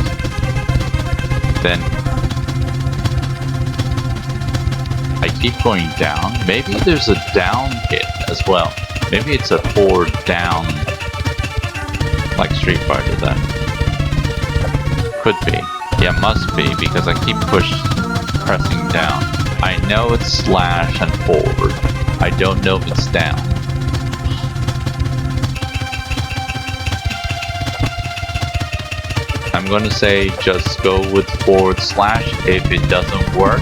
then I keep going down. Maybe there's a down hit as well. Maybe it's a forward down, like Street Fighter then. Could be. Yeah, must be, because I keep pressing down. I know it's slash and forward. I don't know if it's down. I'm going to say just go with forward slash if it doesn't work.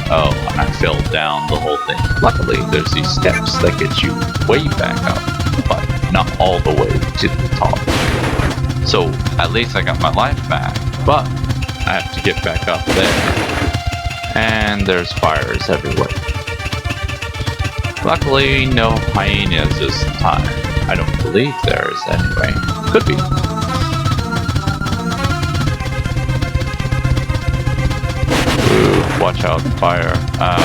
Oh, and I fell down the whole thing. Luckily, there's these steps that get you way back up, but not all the way to the top. So, at least I got my life back, but I have to get back up there. And there's fires everywhere. Luckily, no hyenas this time. I don't believe there is anyway. Could be. Ooh, watch out, fire. Ah,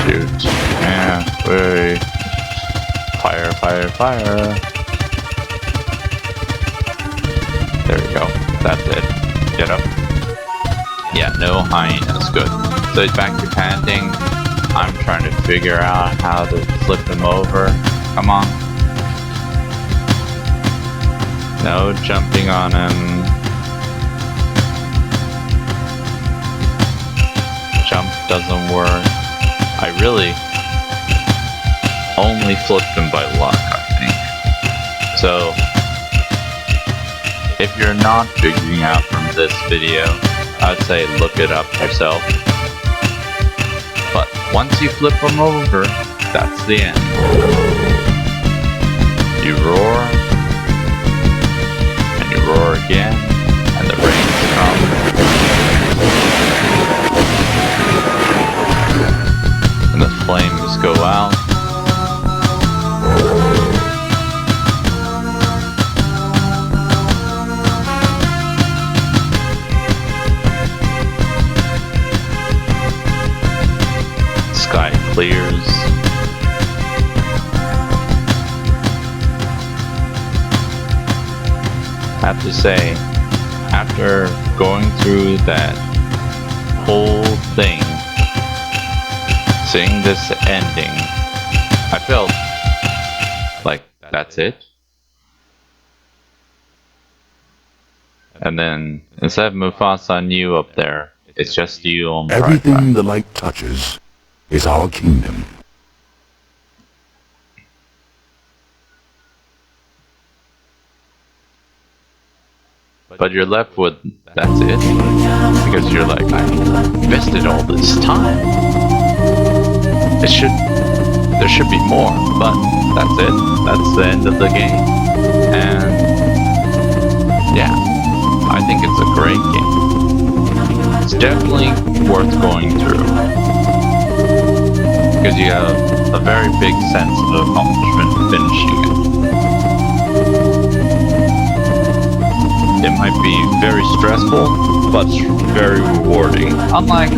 shoot. Yeah, wait. Fire, fire, fire. There we go. That's it. Get up. Yeah, no hyenas. Good. So he's back to panting. I'm trying to figure out how to flip him over. Come on. No jumping on him. Jump doesn't work. I really only flipped him by luck, I think. So, if you're not figuring out from this video, I'd say look it up yourself. But once you flip them over, that's the end. You roar, and you roar again, and the rains come. And the flames go out. Sky clears. I have to say, after going through that whole thing, seeing this ending, I felt like that's it. And then instead of Mufasa and you up there, it's just you on the Everything the light touches is our kingdom. But you're left with, that's it? Because you're like, I invested all this time. There should be more, but that's it. That's the end of the game. And yeah, I think it's a great game. It's definitely worth going through. Because you have a very big sense of accomplishment finishing it. It might be very stressful, but very rewarding. Unlike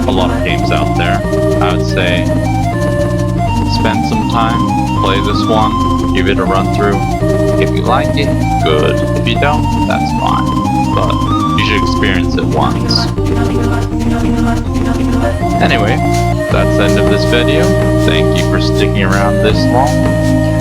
a lot of games out there, I would say spend some time, play this one, give it a run through. If you like it, good. If you don't, that's fine. But you should experience it once. Anyway, that's the end of this video. Thank you for sticking around this long.